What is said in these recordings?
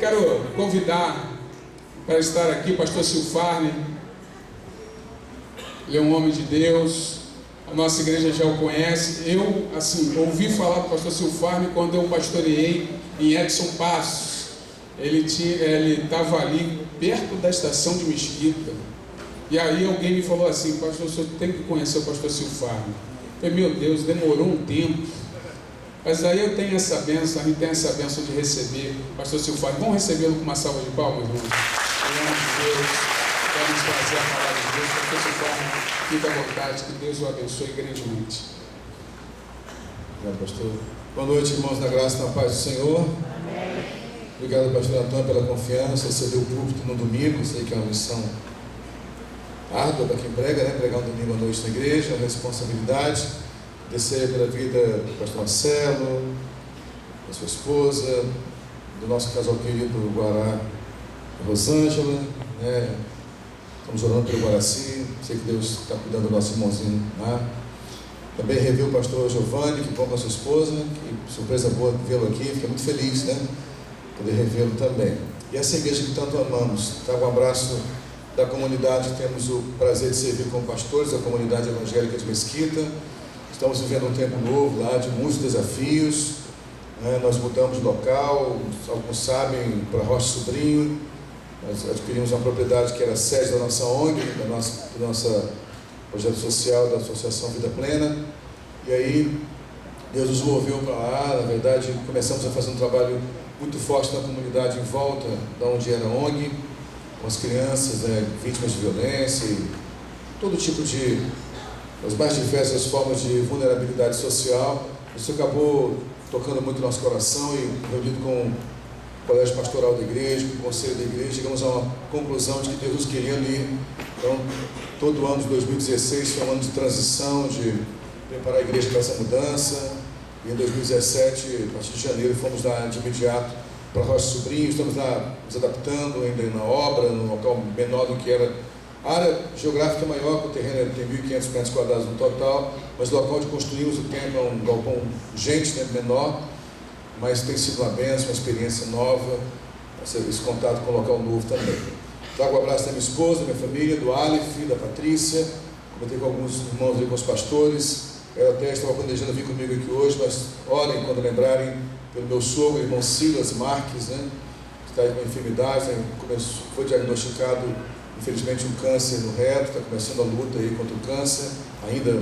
quero convidar para estar aqui o pastor Silfarne. Ele é um homem de Deus, a nossa igreja já o conhece. Eu, ouvi falar do pastor Silfarne quando eu pastoreei em Edson Passos. Ele estava ali perto da estação de Mesquita. E aí alguém me falou assim: pastor, o senhor tem que conhecer o pastor Silfarne. Eu falei: meu Deus, demorou um tempo. Mas aí eu tenho essa bênção, a gente tem essa bênção de receber o pastor Silfarne. Vamos recebê-lo com uma salva de palmas, irmãos? Em nome de Deus, vamos trazer a palavra de Deus. Pastor Silfarne, fique à vontade, que Deus o abençoe grandemente. Obrigado, pastor. Boa noite, irmãos, na graça e na paz do Senhor. Amém. Obrigado, pastor Antônio, pela confiança. Receber o púlpito no domingo, sei que é uma missão árdua para quem prega, né? Pregar um domingo à noite na igreja, uma responsabilidade. Descer pela vida do pastor Marcelo, da sua esposa, do nosso casal querido Guará e Rosângela, né? Estamos orando pelo Guaraci, sei que Deus está cuidando do nosso irmãozinho lá. Também revi o pastor Giovanni, que bom com a sua esposa, que surpresa boa vê-lo aqui, fica muito feliz, né? Poder revê-lo também. E essa igreja que tanto amamos, trago um abraço da comunidade, temos o prazer de servir como pastores da comunidade evangélica de Mesquita. Estamos vivendo um tempo novo lá, de muitos desafios, né? Nós mudamos de local, alguns sabem, para Rocha Sobrinho. Nós adquirimos uma propriedade que era a sede da nossa ONG, do nosso projeto social da Associação Vida Plena. E aí Deus nos moveu para lá. Na verdade, começamos a fazer um trabalho muito forte na comunidade em volta da onde era a ONG, com as crianças, né, vítimas de violência e todo tipo de, as mais diversas formas de vulnerabilidade social. Isso acabou tocando muito nosso coração e, reunido com o colégio pastoral da igreja, com o conselho da igreja, chegamos a uma conclusão de que Deus nos queria ali. Então, todo o ano de 2016 foi um ano de transição, de preparar a igreja para essa mudança. E em 2017, a partir de janeiro, fomos lá de imediato para Rocha Sobrinho. Estamos lá nos adaptando ainda na obra, num local menor do que era. A área geográfica é maior, que o terreno tem 1.500 metros quadrados no total, mas o local onde construímos o templo é um galpão, gente, né, menor, mas tem sido uma bênção, uma experiência nova, esse contato com o local novo também. Trago um abraço da minha esposa, da minha família, do Aleph, da Patrícia, comentei com alguns irmãos e com os pastores. Ela até estava planejando vir comigo aqui hoje, mas orem quando lembrarem pelo meu sogro, irmão Silas Marques, né, que está aí com enfermidade, né, foi diagnosticado, infelizmente, um câncer no reto, está começando a luta aí contra o câncer, ainda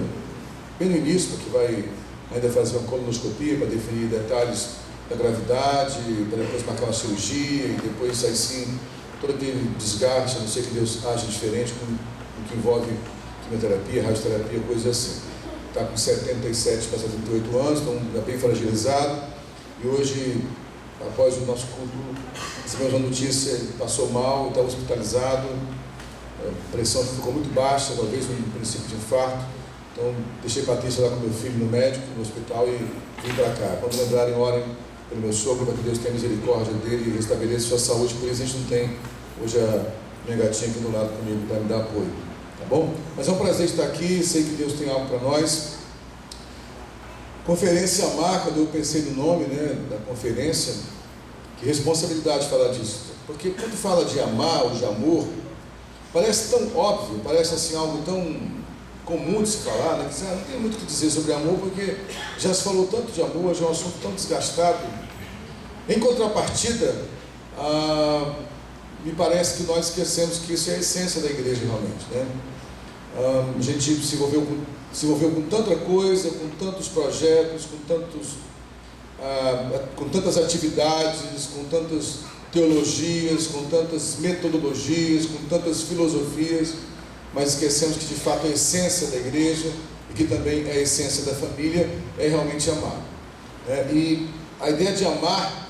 bem no início, porque vai ainda fazer uma colonoscopia para definir detalhes da gravidade, para depois marcar uma cirurgia, e depois aí sim, todo aquele desgaste, a não ser que Deus age diferente, com o que envolve quimioterapia, radioterapia, coisas assim. Está com 77 para 78 anos, então está bem fragilizado, e hoje, após o nosso culto, recebemos uma notícia, ele passou mal, está hospitalizado, a pressão ficou muito baixa, talvez um princípio de infarto. Então deixei Patrícia lá com meu filho no médico, no hospital, e vim para cá. Quando lembrarem, orem pelo meu sogro, para que Deus tenha misericórdia dele e restabeleça sua saúde. Por isso a gente não tem hoje a minha gatinha aqui do lado comigo para me dar apoio, tá bom? Mas é um prazer estar aqui, sei que Deus tem algo para nós. Conferência Amar, quando eu pensei no nome, né, da conferência, que responsabilidade falar disso, porque quando fala de amar ou de amor, parece tão óbvio, parece assim algo tão comum de se falar, né, que não tem muito o que dizer sobre amor, porque já se falou tanto de amor, já é um assunto tão desgastado. Em contrapartida, me parece que nós esquecemos que isso é a essência da igreja realmente, né? A gente se envolveu com tanta coisa, com tantos projetos, com tantas atividades, com tantas teologias, com tantas metodologias, com tantas filosofias, mas esquecemos que de fato a essência da igreja, e que também é a essência da família, é realmente amar, né? E a ideia de amar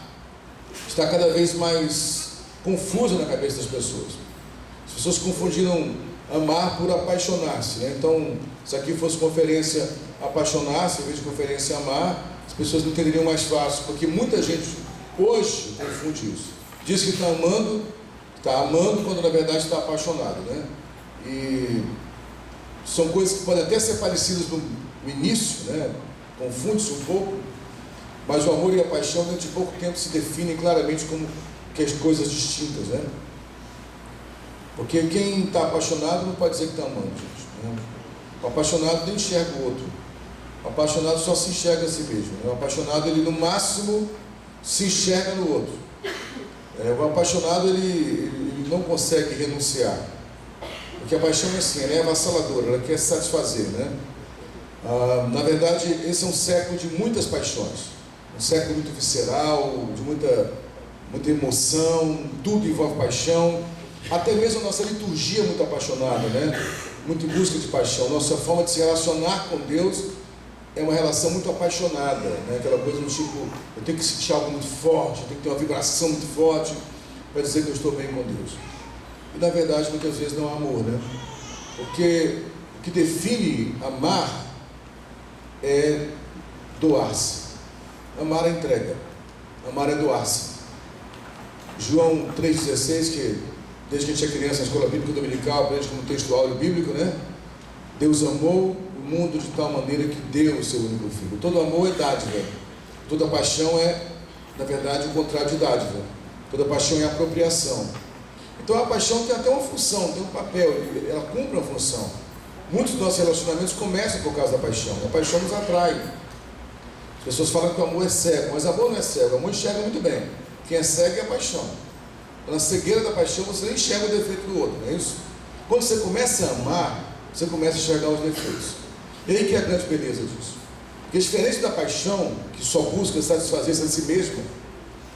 está cada vez mais confusa na cabeça das pessoas. As pessoas confundiram amar por apaixonar-se, né? Então, se aqui fosse conferência apaixonar-se, em vez de conferência amar, as pessoas não entenderiam mais fácil, porque muita gente hoje confunde isso. Diz que está amando quando na verdade está apaixonado, né? E são coisas que podem até ser parecidas no início, né? Confunde-se um pouco, mas o amor e a paixão dentro de pouco tempo se definem claramente como que as coisas distintas, né? Porque quem está apaixonado não pode dizer que está amando, gente, né? O apaixonado não enxerga o outro. O apaixonado só se enxerga a si mesmo, né? O apaixonado, ele no máximo se enxerga no outro. O apaixonado, ele não consegue renunciar. Porque a paixão é assim, ela é avassaladora, ela quer satisfazer, né? Na verdade, esse é um século de muitas paixões. Um século muito visceral, de muita emoção, tudo envolve paixão. Até mesmo a nossa liturgia é muito apaixonada, né? Muito em busca de paixão. Nossa forma de se relacionar com Deus é uma relação muito apaixonada, né? Aquela coisa do tipo, eu tenho que sentir algo muito forte, eu tenho que ter uma vibração muito forte para dizer que eu estou bem com Deus. E na verdade, muitas vezes não há amor, né? Porque o que define amar é doar-se. Amar é entrega. Amar é doar-se. João 3,16, que desde que a gente é criança na escola bíblica dominical, aprende como texto áureo bíblico, né? Deus amou o mundo de tal maneira que deu o seu único filho. Todo amor é dádiva. Toda paixão é, na verdade, o contrário de dádiva. Toda paixão é apropriação. Então a paixão tem até uma função, tem um papel, ela cumpre uma função. Muitos dos nossos relacionamentos começam por causa da paixão. A paixão nos atrai. As pessoas falam que o amor é cego, mas o amor não é cego, o amor enxerga muito bem. Quem é cego é a paixão. Na cegueira da paixão você nem enxerga o defeito do outro, não é isso? Quando você começa a amar, você começa a enxergar os defeitos. E aí que é a grande beleza disso. Porque diferente da paixão, que só busca satisfazer-se a si mesmo,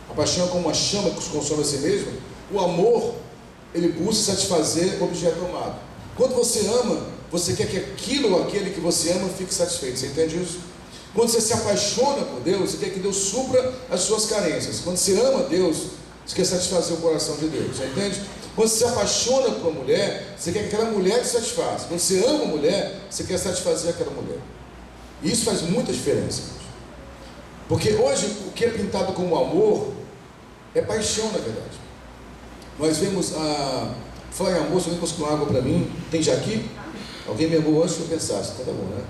a paixão é como uma chama que se consome a si mesmo, o amor, ele busca satisfazer o objeto amado. Quando você ama, você quer que aquilo ou aquele que você ama fique satisfeito. Você entende isso? Quando você se apaixona por Deus, você quer que Deus supra as suas carências. Quando você ama Deus, você quer satisfazer o coração de Deus. Você entende? Quando você se apaixona por uma mulher, você quer que aquela mulher te satisfaça. Quando você ama a mulher, você quer satisfazer aquela mulher. E isso faz muita diferença. Porque hoje, o que é pintado como amor é paixão, na verdade. Nós vemos a... Falar em amor, se alguém conseguiu água para mim, tem já aqui? Alguém me amou antes que eu pensasse, então tá bom, né?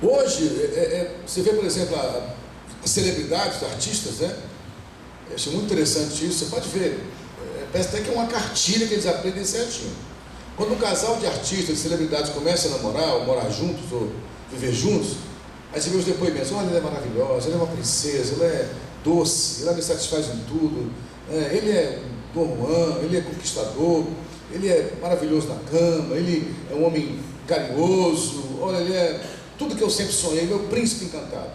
Hoje, você vê, por exemplo, as celebridades, artistas, né? Eu acho muito interessante isso. Você pode ver, parece até que é uma cartilha que eles aprendem certinho. Quando um casal de artistas, de celebridades começa a namorar, ou morar juntos, ou viver juntos, aí você vê os depoimentos: olha, ela é maravilhosa, ela é uma princesa, ela é doce, ela me satisfaz em tudo, ele é Dom Juan, ele é conquistador, ele é maravilhoso na cama, ele é um homem carinhoso, olha, ele é tudo que eu sempre sonhei, meu príncipe encantado.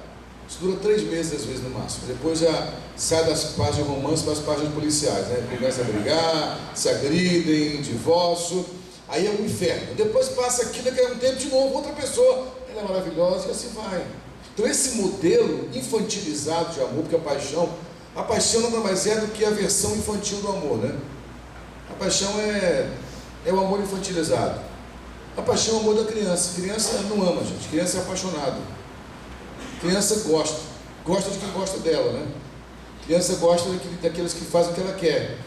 Isso dura 3 meses, às vezes, no máximo. Depois já sai das páginas de romance para as páginas policiais, né? Começa a brigar, se agridem, divórcio, aí é um inferno. Depois passa aquilo, daqui a um tempo de novo, outra pessoa, ela é maravilhosa, e assim vai. Então esse modelo infantilizado de amor, porque a paixão nada mais é do que a versão infantil do amor, né? A paixão é o amor infantilizado. A paixão é o amor da criança. Criança não ama, gente. Criança é apaixonada. Criança gosta de quem gosta dela, né? Criança gosta daqueles que fazem o que ela quer.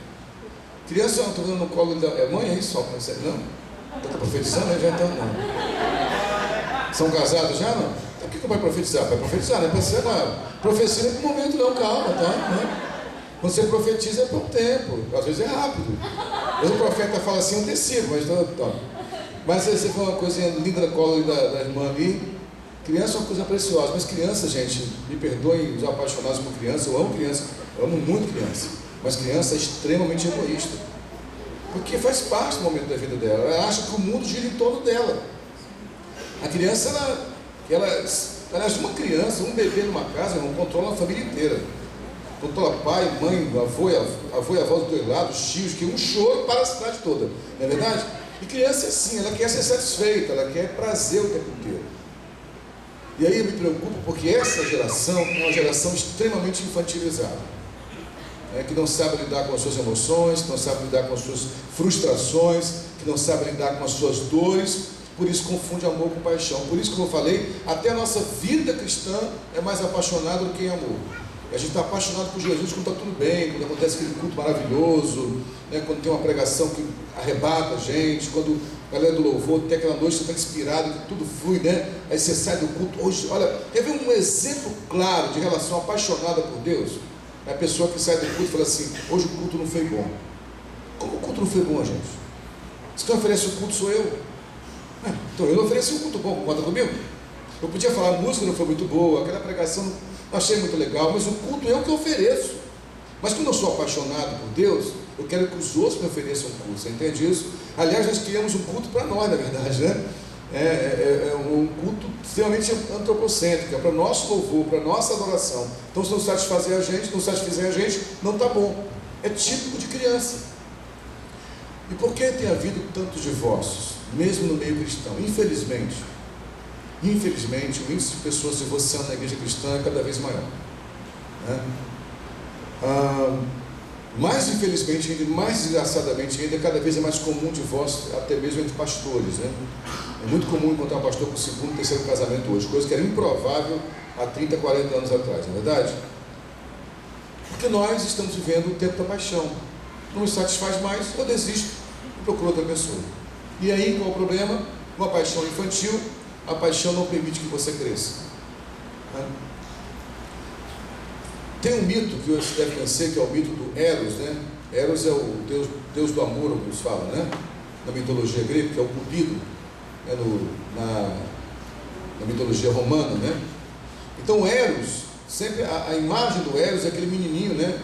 Criança, não estou vendo no colo da mãe, é isso? Não? Está profetizando, né? Já então não. São casados já, não? Então o que vai profetizar? Vai profetizar, não é para ser nada. Profecia não é por momento não, calma, tá? Né? Quando você profetiza é por tempo, às vezes é rápido. Às vezes o profeta fala assim, antecipo, mas tá. Mas você foi uma coisinha linda no colo da irmã ali. Criança é uma coisa preciosa, mas criança, gente, me perdoem os apaixonados por criança, eu amo criança, eu amo muito criança, mas criança é extremamente egoísta, porque faz parte do momento da vida dela, ela acha que o mundo gira em torno dela. A criança, aliás, uma criança, um bebê numa casa, não controla a família inteira, controla pai, mãe, avô e avó do teu lado, os tios, que um choro para a cidade toda, não é verdade? E criança é assim, ela quer ser satisfeita, ela quer prazer o tempo inteiro. E aí eu me preocupo porque essa geração é uma geração extremamente infantilizada, né? Que não sabe lidar com as suas emoções, que não sabe lidar com as suas frustrações, que não sabe lidar com as suas dores, por isso confunde amor com paixão. Por isso, como eu falei, até a nossa vida cristã é mais apaixonada do que em amor. A gente está apaixonado por Jesus quando está tudo bem, quando acontece aquele culto maravilhoso, né? Quando tem uma pregação que arrebata a gente, quando galera do louvor, tem aquela noite que você está inspirado, que tudo flui, né? Aí você sai do culto. Hoje, olha, quer ver um exemplo claro de relação apaixonada por Deus? É a pessoa que sai do culto e fala assim: hoje o culto não foi bom. Como o culto não foi bom, gente? Se quem oferece o culto sou eu. Então eu não ofereci um culto bom, concorda comigo? Eu podia falar, a música não foi muito boa, aquela pregação não achei muito legal, mas o culto eu que ofereço. Mas quando eu sou apaixonado por Deus, eu quero que os outros me ofereçam um culto, você entende isso? Aliás, nós criamos um culto para nós, na verdade, né? É um culto extremamente antropocêntrico, é para o nosso louvor, para a nossa adoração. Então, se não satisfizer a gente, não está bom. É típico de criança. E por que tem havido tantos divórcios, mesmo no meio cristão? Infelizmente, o índice de pessoas se divorciando na igreja cristã é cada vez maior, né? Mais infelizmente ainda, mais desgraçadamente ainda, cada vez é mais comum o divórcio, até mesmo entre pastores, né? É muito comum encontrar um pastor com segundo, terceiro casamento hoje, coisa que era improvável há 30, 40 anos atrás, não é verdade? Porque nós estamos vivendo o tempo da paixão. Não me satisfaz mais, eu desisto e procuro outra pessoa. E aí, qual é o problema? Uma paixão infantil, a paixão não permite que você cresça, né? Tem um mito que você deve conhecer, que é o mito do Eros, né? Eros é o deus do amor, alguns falam, né? Na mitologia grega, que é o Cupido, né? Na mitologia romana, né? Então Eros, sempre a imagem do Eros é aquele menininho, né?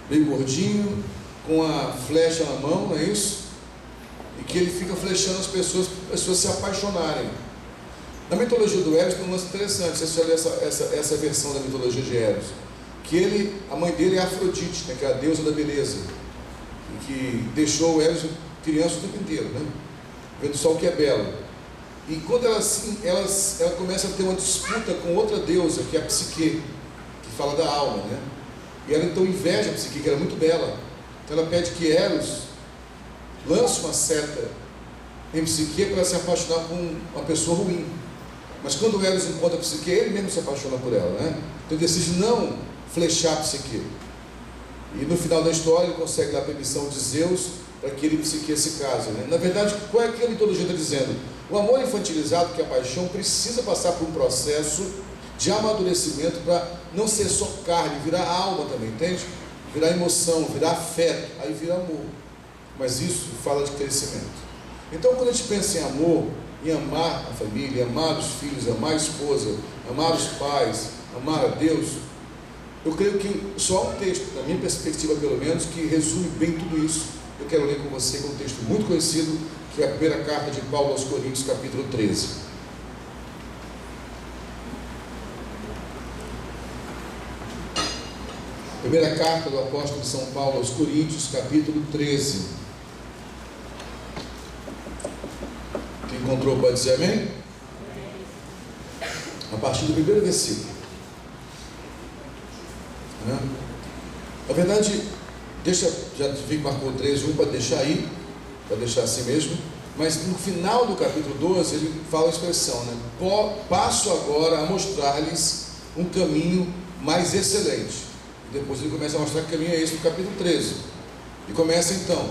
Bem gordinho, com a flecha na mão, não é isso? E que ele fica flechando as pessoas se apaixonarem. Na mitologia do Eros tem um lance interessante, você já lê essa versão da mitologia de Eros, que a mãe dele é Afrodite, né, que é a deusa da beleza, e que deixou o Eros criança o tempo inteiro, né, vendo só o que é belo. E quando ela começa a ter uma disputa com outra deusa, que é a Psique, que fala da alma, né, e ela então inveja a Psique, que era muito bela. Então ela pede que Eros lance uma seta em Psique para ela se apaixonar por uma pessoa ruim. Mas quando Eros encontra a Psique, ele mesmo se apaixona por ela, né? Então ele decide não flechar a Psique. E no final da história ele consegue dar a permissão de Zeus para que ele e Psique se casem, né? Na verdade, qual é que a mitologia está dizendo? O amor infantilizado, que é a paixão, precisa passar por um processo de amadurecimento para não ser só carne, virar alma também, entende? Virar emoção, virar afeto, aí vira amor. Mas isso fala de crescimento. Então, quando a gente pensa em amor, em amar a família, amar os filhos, amar a esposa, amar os pais, amar a Deus, eu creio que só há um texto, da minha perspectiva pelo menos, que resume bem tudo isso. Eu quero ler com você, com um texto muito conhecido, que é a primeira carta de Paulo aos Coríntios, capítulo 13. Primeira carta do apóstolo de São Paulo aos Coríntios, capítulo 13. Quem encontrou pode dizer amém? A partir do primeiro versículo. Na verdade, já vi que marcou 13, pode deixar aí, pode deixar assim mesmo. Mas no final do capítulo 12, ele fala a expressão, né? Passo agora a mostrar-lhes um caminho mais excelente. E depois ele começa a mostrar que caminho é esse no capítulo 13. E começa então: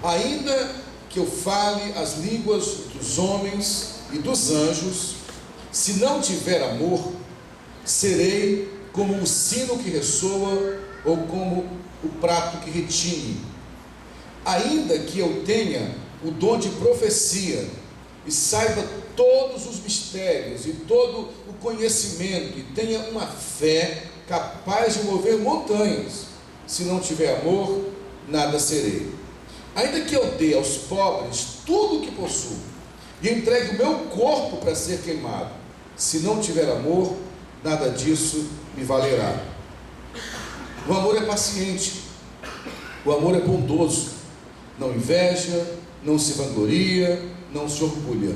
ainda que eu fale as línguas dos homens e dos anjos, se não tiver amor, serei como o sino que ressoa ou como o prato que retine. Ainda que eu tenha o dom de profecia e saiba todos os mistérios e todo o conhecimento e tenha uma fé capaz de mover montanhas, se não tiver amor, nada serei. Ainda que eu dê aos pobres tudo o que possuo e entregue o meu corpo para ser queimado, se não tiver amor, nada disso me valerá. O amor é paciente, o amor é bondoso, não inveja, não se vangloria, não se orgulha,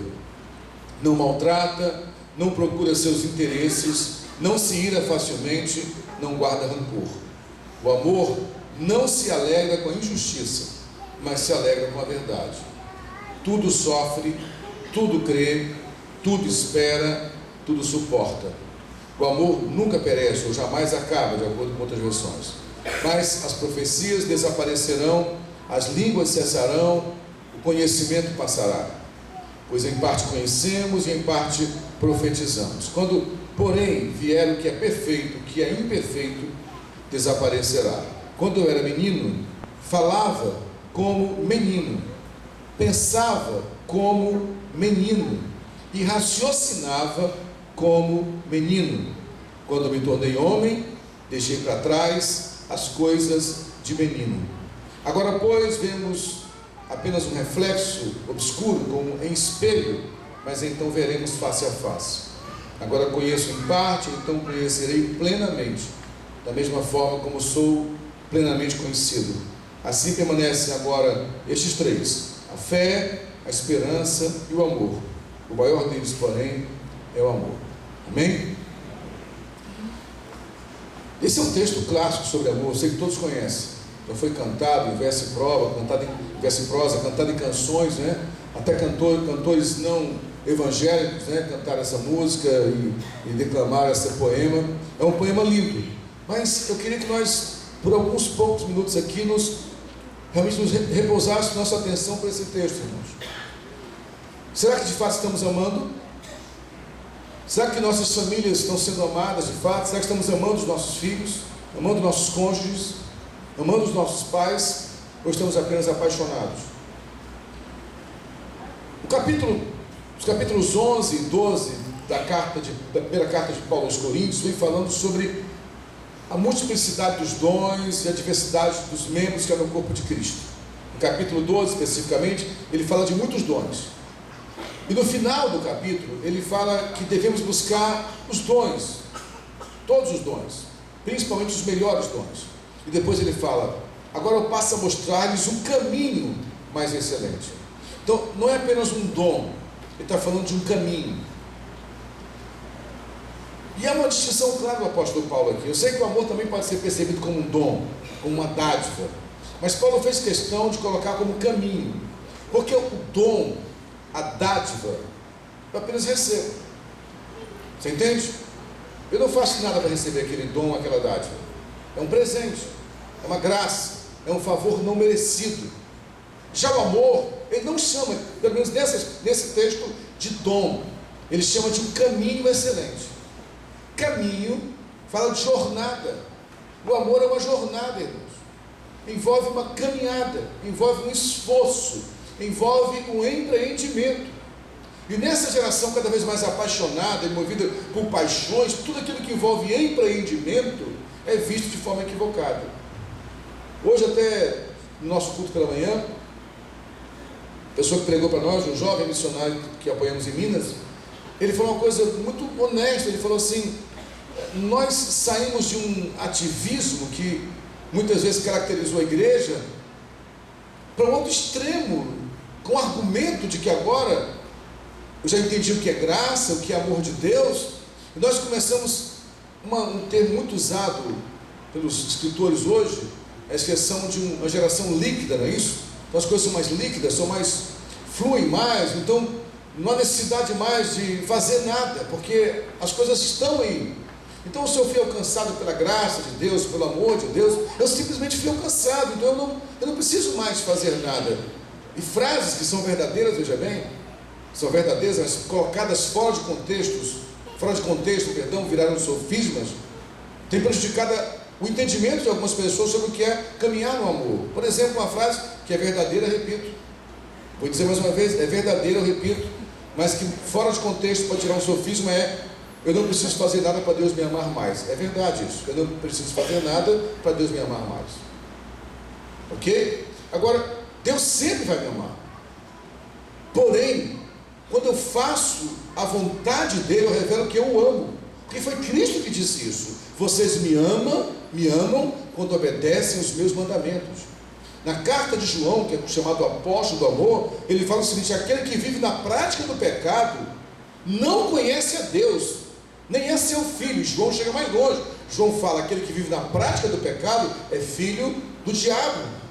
não maltrata, não procura seus interesses, não se ira facilmente, não guarda rancor. O amor não se alegra com a injustiça, mas se alegra com a verdade. Tudo sofre, tudo crê, tudo espera, tudo suporta. O amor nunca perece ou jamais acaba, de acordo com outras versões. Mas as profecias desaparecerão, as línguas cessarão, o conhecimento passará, pois em parte conhecemos e em parte profetizamos. Quando, porém, vier o que é perfeito, o que é imperfeito, desaparecerá. Quando eu era menino, falava como menino, pensava como menino e raciocinava como menino. Quando me tornei homem, deixei para trás as coisas de menino. Agora, pois, vemos apenas um reflexo obscuro, como em espelho, mas então veremos face a face. Agora conheço em parte, então conhecerei plenamente, da mesma forma como sou plenamente conhecido. Assim permanecem agora estes três: a fé, a esperança e o amor. O maior deles, porém, é o amor. Amém? Esse é um texto clássico sobre amor, eu sei que todos conhecem. Já foi cantado em verso e prosa, cantado em canções, né? Até cantores não evangélicos, né? Cantaram essa música e declamaram esse poema. É um poema lindo, mas eu queria que nós, por alguns poucos minutos aqui, realmente nos repousássemos nossa atenção para esse texto, irmãos. Será que de fato estamos amando? Será que nossas famílias estão sendo amadas de fato? Será que estamos amando os nossos filhos, amando os nossos cônjuges, amando os nossos pais, ou estamos apenas apaixonados? Os capítulos 11 e 12 da primeira carta de Paulo aos Coríntios vem falando sobre a multiplicidade dos dons e a diversidade dos membros que é no corpo de Cristo. No capítulo 12, especificamente, ele fala de muitos dons. E no final do capítulo, ele fala que devemos buscar os dons, todos os dons, principalmente os melhores dons. E depois ele fala: agora eu passo a mostrar-lhes um caminho mais excelente. Então, não é apenas um dom, ele está falando de um caminho. E há uma distinção clara do apóstolo Paulo aqui. Eu sei que o amor também pode ser percebido como um dom, como uma dádiva, mas Paulo fez questão de colocar como caminho, porque o dom, a dádiva, eu apenas recebo. Você entende? Eu não faço nada para receber aquele dom, aquela dádiva. É um presente, é uma graça, é um favor não merecido. Já o amor, ele não chama, pelo menos nesse texto, de dom. Ele chama de um caminho excelente. Caminho fala de jornada. O amor é uma jornada, irmãos. Envolve uma caminhada, envolve um esforço, envolve um empreendimento. E nessa geração cada vez mais apaixonada, movida por paixões, tudo aquilo que envolve empreendimento é visto de forma equivocada. Hoje, até no nosso culto pela manhã, a pessoa que pregou para nós, um jovem missionário que apoiamos em Minas, ele falou uma coisa muito honesta. Ele falou assim: nós saímos de um ativismo que muitas vezes caracterizou a igreja para um outro extremo, com o argumento de que agora eu já entendi o que é graça, o que é amor de Deus. E nós começamos um termo muito usado pelos escritores hoje, a expressão de uma geração líquida, não é isso? Então as coisas são mais líquidas, fluem mais, então não há necessidade mais de fazer nada, porque as coisas estão aí. Então, se eu fui alcançado pela graça de Deus, pelo amor de Deus, eu simplesmente fui alcançado, então eu não preciso mais fazer nada. E frases que são verdadeiras, veja bem, são verdadeiras, mas colocadas fora de contexto, viraram sofismas, tem prejudicado o entendimento de algumas pessoas sobre o que é caminhar no amor. Por exemplo, uma frase que é verdadeira, repito, vou dizer mais uma vez, é verdadeira, eu repito, mas que fora de contexto pode tirar um sofisma, eu não preciso fazer nada para Deus me amar mais. É verdade isso, eu não preciso fazer nada para Deus me amar mais. Ok? Agora, Deus sempre vai me amar. Porém, quando eu faço a vontade dele, eu revelo que eu o amo. Porque foi Cristo que disse isso. Vocês me amam quando obedecem os meus mandamentos. Na carta de João, que é chamado apóstolo do amor, ele fala o seguinte: aquele que vive na prática do pecado não conhece a Deus, nem é seu filho. João chega mais longe. João fala: aquele que vive na prática do pecado é filho do diabo.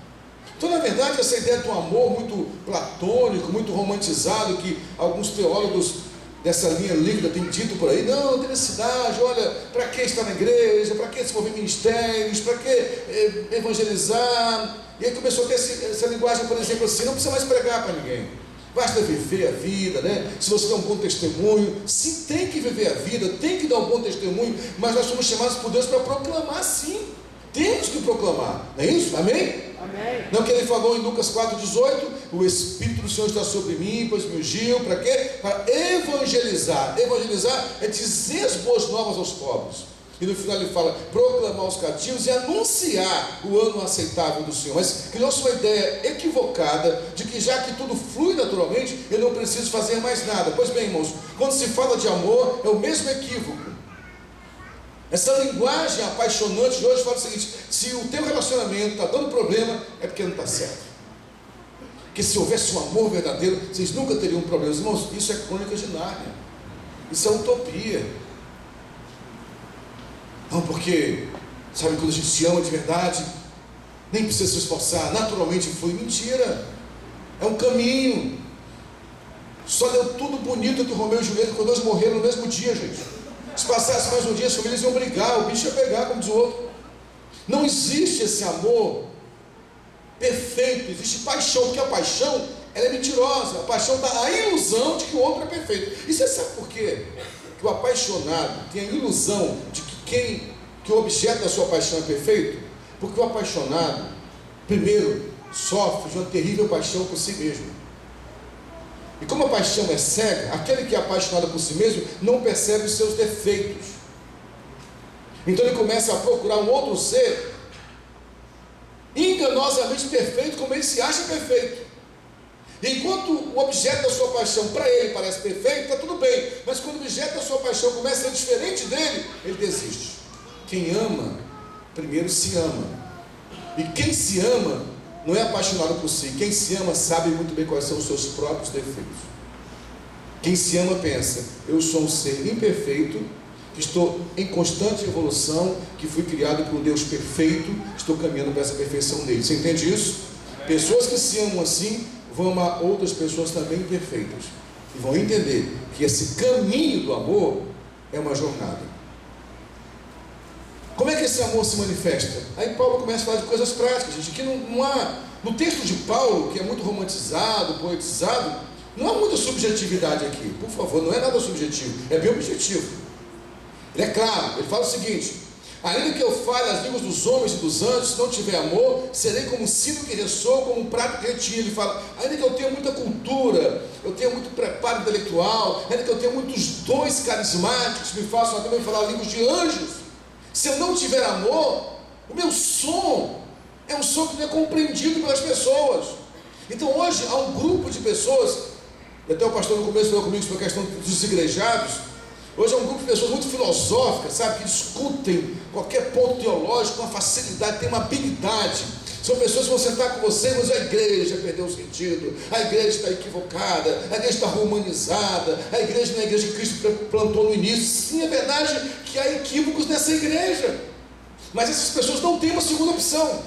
Então, na verdade, essa ideia de um amor muito platônico, muito romantizado, que alguns teólogos dessa linha líquida tem dito por aí, não tem necessidade, olha, para que estar na igreja, para que desenvolver ministérios, para que evangelizar? E aí começou a ter essa linguagem, por exemplo, assim, não precisa mais pregar para ninguém, basta viver a vida, né? Se você tem um bom testemunho, sim, tem que viver a vida, tem que dar um bom testemunho, mas nós somos chamados por Deus para proclamar, sim, temos que proclamar, não é isso? Amém? Amém. Não que ele falou em Lucas 4,18, o Espírito do Senhor está sobre mim, pois me ungiu, para quê? Para evangelizar. Evangelizar é dizer as boas novas aos pobres. E no final ele fala, proclamar os cativos e anunciar o ano aceitável do Senhor. Mas criou-se uma ideia equivocada de que já que tudo flui naturalmente, eu não preciso fazer mais nada. Pois bem, irmãos, quando se fala de amor, é o mesmo equívoco. Essa linguagem apaixonante de hoje fala o seguinte: se o teu relacionamento está dando problema, é porque não está certo. Porque se houvesse um amor verdadeiro, vocês nunca teriam problemas. Irmãos, isso é crônica de Nárnia. Isso é utopia. Não, porque, sabe, quando a gente se ama de verdade, nem precisa se esforçar, naturalmente flui. Mentira. É um caminho. Só deu tudo bonito entre Romeu e Julieta quando eles morreram no mesmo dia, gente. Se passasse mais um dia, as famílias iam brigar, o bicho ia pegar, como diz o outro. Não existe esse amor perfeito, existe paixão, porque a paixão, ela é mentirosa. A paixão dá a ilusão de que o outro é perfeito. E você sabe por quê? Que o apaixonado tem a ilusão de que o objeto da sua paixão é perfeito? Porque o apaixonado, primeiro, sofre de uma terrível paixão por si mesmo. E como a paixão é cega, aquele que é apaixonado por si mesmo não percebe os seus defeitos. Então ele começa a procurar um outro ser enganosamente perfeito, como ele se acha perfeito. E enquanto o objeto da sua paixão para ele parece perfeito, está tudo bem. Mas quando o objeto da sua paixão começa a ser diferente dele, ele desiste. Quem ama, primeiro se ama. E quem se ama não é apaixonado por si. Quem se ama sabe muito bem quais são os seus próprios defeitos. Quem se ama pensa, eu sou um ser imperfeito, que estou em constante evolução, que fui criado por um Deus perfeito, estou caminhando para essa perfeição nele. Você entende isso? Pessoas que se amam assim, vão amar outras pessoas também imperfeitas. E vão entender que esse caminho do amor é uma jornada. Como é que esse amor se manifesta? Aí Paulo começa a falar de coisas práticas, gente, que não há, no texto de Paulo, que é muito romantizado, poetizado, não há muita subjetividade aqui, por favor, não é nada subjetivo, é bem objetivo. Ele é claro, ele fala o seguinte: ainda que eu fale as línguas dos homens e dos anjos, se não tiver amor, serei como um sino que ressoa, como um prato que retira. Ele fala, ainda que eu tenha muita cultura, eu tenha muito preparo intelectual, ainda que eu tenha muitos dons carismáticos, me façam até mesmo falar línguas de anjos, se eu não tiver amor, o meu som é um som que não é compreendido pelas pessoas. Então hoje há um grupo de pessoas, e até o pastor no começo falou comigo sobre a questão dos desigrejados. Hoje há um grupo de pessoas muito filosóficas, sabe, que discutem qualquer ponto teológico com uma facilidade, tem uma habilidade. São pessoas que vão sentar com você e vão dizer, a igreja perdeu o sentido, a igreja está equivocada, a igreja está romanizada, a igreja não é a igreja que Cristo plantou no início. Sim, é verdade que há equívocos nessa igreja, mas essas pessoas não têm uma segunda opção.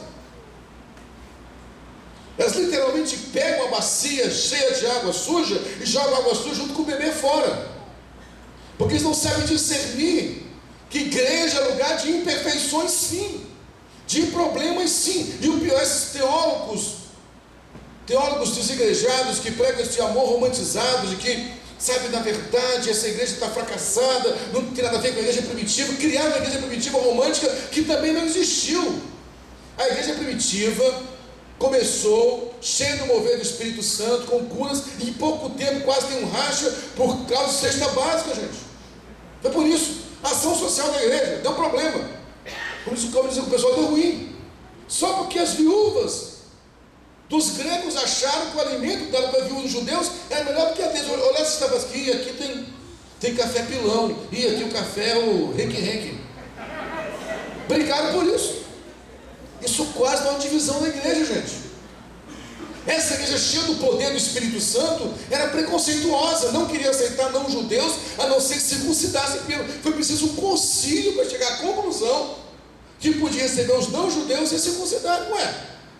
Elas literalmente pegam a bacia cheia de água suja e jogam a água suja junto com o bebê fora, porque eles não sabem discernir que igreja é lugar de imperfeições, sim, de problemas, sim. E o pior, esses teólogos desigrejados que pregam esse amor romantizado, de que, sabe, na verdade essa igreja está fracassada, não tem nada a ver com a igreja primitiva, criaram uma igreja primitiva romântica que também não existiu. A igreja primitiva começou cheia do mover do Espírito Santo, com curas, e em pouco tempo quase tem um racha por causa de cesta básica, gente. Foi por isso, a ação social da igreja deu problema. Como diz o pessoal, deu ruim. Só porque as viúvas dos gregos acharam que o alimento dado para viúvas dos judeus era melhor do que a deles. Olha essa tabasquinha, aqui tem café pilão, e aqui o café é o renque-renque. Brigaram por isso. Isso quase dá uma divisão da igreja, gente. Essa igreja cheia do poder do Espírito Santo era preconceituosa, não queria aceitar não judeus, a não ser que circuncidassem pelo. Foi preciso um concílio para chegar à conclusão que podia receber os não judeus e circuncidar. Ué,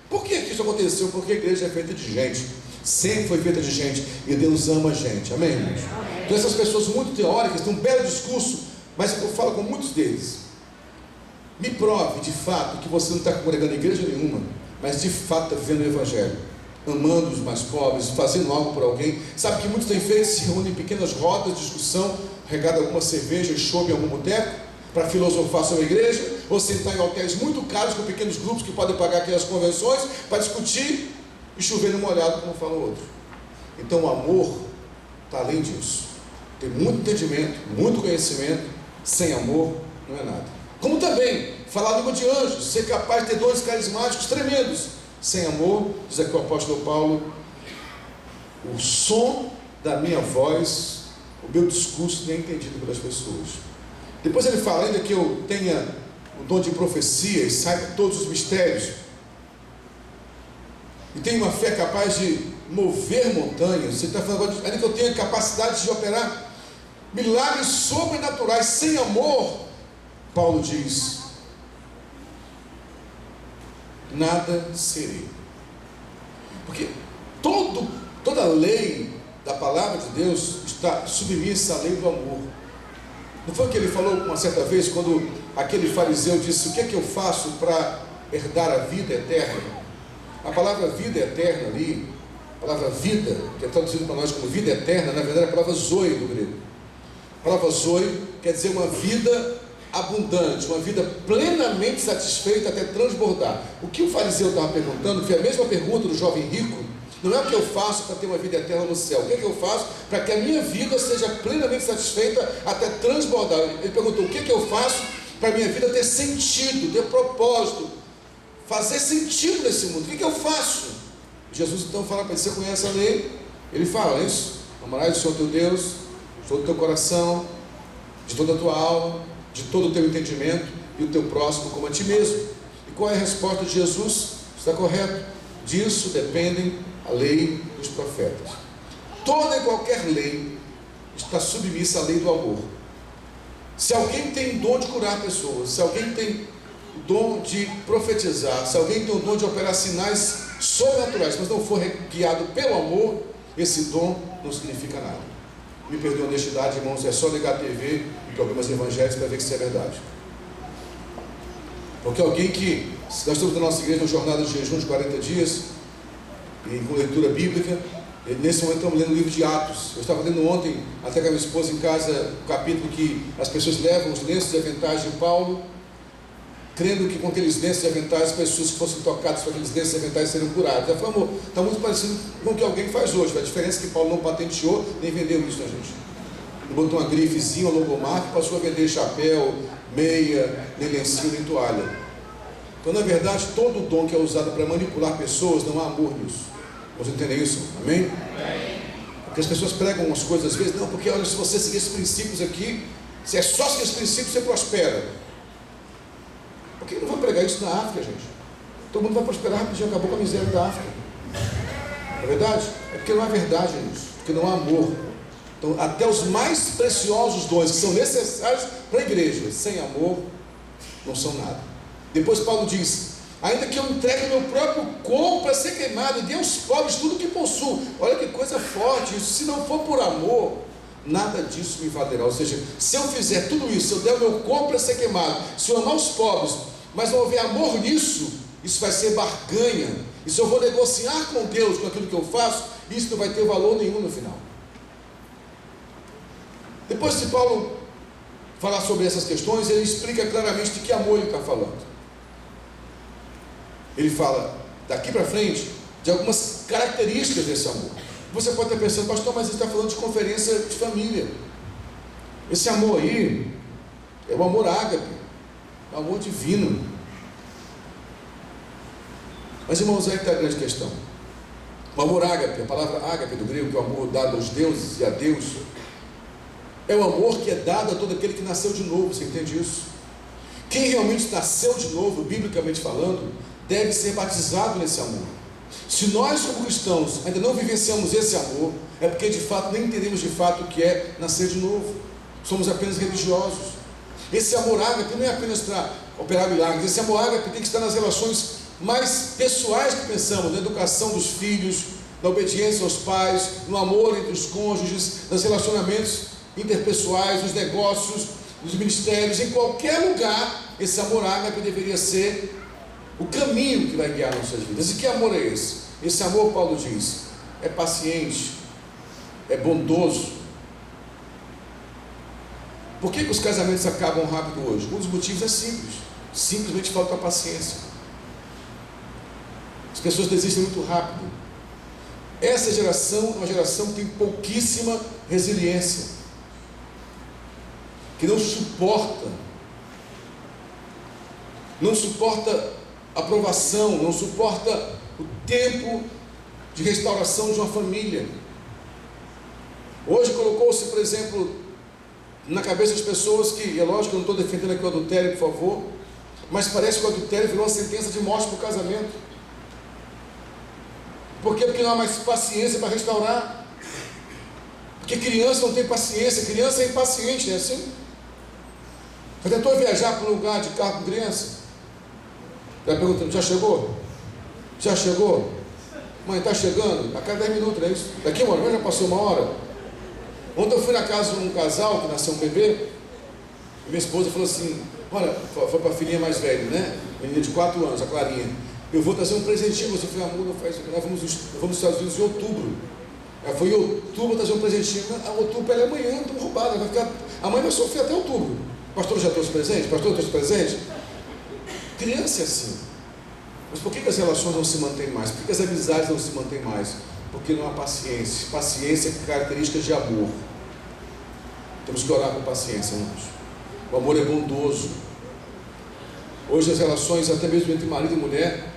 por que isso aconteceu? Porque a igreja é feita de gente. Sempre foi feita de gente. E Deus ama a gente. Amém, irmãos? Então essas pessoas muito teóricas têm um belo discurso, mas eu falo com muitos deles. Me prove de fato que você não está congregando em igreja nenhuma, mas de fato está vivendo o Evangelho, amando os mais pobres, fazendo algo por alguém. Sabe que muitos têm feito? Se reúnem em pequenas rodas de discussão, regado alguma cerveja e chope em algum boteco, para filosofar sobre a igreja, ou sentar em hotéis muito caros com pequenos grupos que podem pagar aquelas convenções, para discutir e chover no molhado, como fala o outro. Então o amor está além disso. Tem muito entendimento, muito conhecimento, sem amor não é nada. Como também, falar a língua de anjos, ser capaz de ter dons carismáticos tremendos, sem amor, diz aqui o apóstolo Paulo, o som da minha voz, o meu discurso nem é entendido pelas pessoas. Depois ele fala ainda que eu tenha o dom de profecia e saiba todos os mistérios, e tenho uma fé capaz de mover montanhas. Você está falando agora, ainda que eu tenha capacidade de operar milagres sobrenaturais, sem amor, Paulo diz, nada serei. Porque toda a lei da palavra de Deus está submissa à lei do amor. Não foi o que ele falou uma certa vez, quando aquele fariseu disse: o que é que eu faço para herdar a vida eterna? A palavra vida eterna ali, a palavra vida, que é traduzida para nós como vida eterna, na verdade é a palavra zoe do grego. A palavra zoe quer dizer uma vida abundante, uma vida plenamente satisfeita até transbordar. O que o fariseu estava perguntando foi a mesma pergunta do jovem rico. Não é o que eu faço para ter uma vida eterna no céu. O que é que eu faço para que a minha vida seja plenamente satisfeita até transbordar? Ele perguntou: o que é que eu faço para a minha vida ter sentido, ter propósito, fazer sentido nesse mundo? O que é que eu faço? Jesus então fala para ele: você conhece a lei? Ele fala isso: amarás o Senhor teu Deus de todo o teu coração, de toda a tua alma, de todo o teu entendimento, e o teu próximo como a ti mesmo. E qual é a resposta de Jesus? Está correto? Disso dependem a lei dos profetas. Toda e qualquer lei está submissa à lei do amor. Se alguém tem o dom de curar pessoas, se alguém tem o dom de profetizar, se alguém tem o dom de operar sinais sobrenaturais, mas não for guiado pelo amor, esse dom não significa nada. Me perdoe a honestidade, irmãos, é só ligar a TV e programas evangélicos para ver que isso é verdade. Porque alguém que, se nós estamos na nossa igreja uma jornada de jejum de 40 dias, e com leitura bíblica, e nesse momento estamos lendo o livro de Atos. Eu estava lendo ontem, até com a minha esposa em casa, o capítulo que as pessoas levam os lenços e aventais de Paulo, crendo que com aqueles lenços e aventais, as pessoas que fossem tocadas por aqueles lenços e aventais seriam curadas. Ela falou: amor, está muito parecido com o que alguém faz hoje. A diferença é que Paulo não patenteou, nem vendeu isso, né, gente? Ele botou uma grifezinha, uma logomarca, e passou a vender chapéu, meia, nem lencinho, nem toalha. Então, na verdade, todo o dom que é usado para manipular pessoas, não há amor nisso. Vocês entendem isso? Amém? Porque as pessoas pregam umas coisas às vezes: não, porque olha, se você seguir esses princípios aqui, se é só seguir esses princípios, você prospera. Por que não vai pregar isso na África, gente? Todo mundo vai prosperar rapidinho, acabou com a miséria da África. Não é verdade? É porque não há verdade nisso, porque não há amor. Então, até os mais preciosos dons que são necessários para a igreja, sem amor, não são nada. Depois Paulo diz: ainda que eu entregue meu próprio corpo para ser queimado e dê aos pobres tudo que possuo. Olha que coisa forte isso. Se não for por amor, nada disso me valerá. Ou seja, se eu fizer tudo isso, se eu der o meu corpo para ser queimado, se eu amar os pobres, mas não houver amor nisso, isso vai ser barganha. E se eu vou negociar com Deus com aquilo que eu faço, isso não vai ter valor nenhum no final. Depois de Paulo falar sobre essas questões, ele explica claramente de que amor ele está falando. Ele fala daqui para frente de algumas características desse amor. Você pode estar pensando: pastor, mas ele está falando de conferência de família. Esse amor aí é o amor ágape, é o amor divino. Mas, irmãos, aí está a grande questão. O amor ágape, a palavra ágape do grego, que é o amor dado aos deuses e a Deus, é o amor que é dado a todo aquele que nasceu de novo. Você entende isso? Quem realmente nasceu de novo, biblicamente falando, deve ser batizado nesse amor. Se nós, como cristãos, ainda não vivenciamos esse amor, é porque de fato nem entendemos de fato o que é nascer de novo. Somos apenas religiosos. Esse amor ágape não é apenas para operar milagres. Esse amor ágape tem que estar nas relações mais pessoais que pensamos, na educação dos filhos, na obediência aos pais, no amor entre os cônjuges, nos relacionamentos interpessoais, nos negócios, nos ministérios, em qualquer lugar. Esse amor ágape deveria ser o caminho que vai guiar nossas vidas. E que amor é esse? Esse amor, Paulo diz, é paciente, é bondoso. Por que os casamentos acabam rápido hoje? Um dos motivos é simples: simplesmente falta paciência. As pessoas desistem muito rápido. Essa geração é uma geração que tem pouquíssima resiliência, que não suporta aprovação, não suporta o tempo de restauração de uma família. Hoje colocou-se, por exemplo, na cabeça das pessoas que, é lógico que eu não estou defendendo aqui o adultério, por favor, mas parece que o adultério virou uma sentença de morte para o casamento. Por quê? Porque não há mais paciência para restaurar. Porque criança não tem paciência, criança é impaciente, não é assim? Já tentou viajar para um lugar de carro com criança? Já perguntando, já chegou? Já chegou? Mãe, está chegando? A cada 10 minutos, não é isso? Daqui uma hora, já passou uma hora. Ontem eu fui na casa de um casal que nasceu um bebê, e minha esposa falou assim, olha, foi para a filhinha mais velha, né? Menina de 4 anos, a Clarinha. Eu vou trazer um presentinho. Você foi, amor, nós vamos nos Estados Unidos em outubro. Ela foi em outubro trazer um presentinho. A outubro ela é amanhã, estamos roubados. A mãe vai sofrer até outubro. Pastor já trouxe presente? Pastor trouxe presente? Criança é assim. Mas por que as relações não se mantêm mais? Por que as amizades não se mantêm mais? Porque não há paciência. Paciência é característica de amor. Temos que orar com paciência, irmãos. O amor é bondoso. Hoje as relações, até mesmo entre marido e mulher,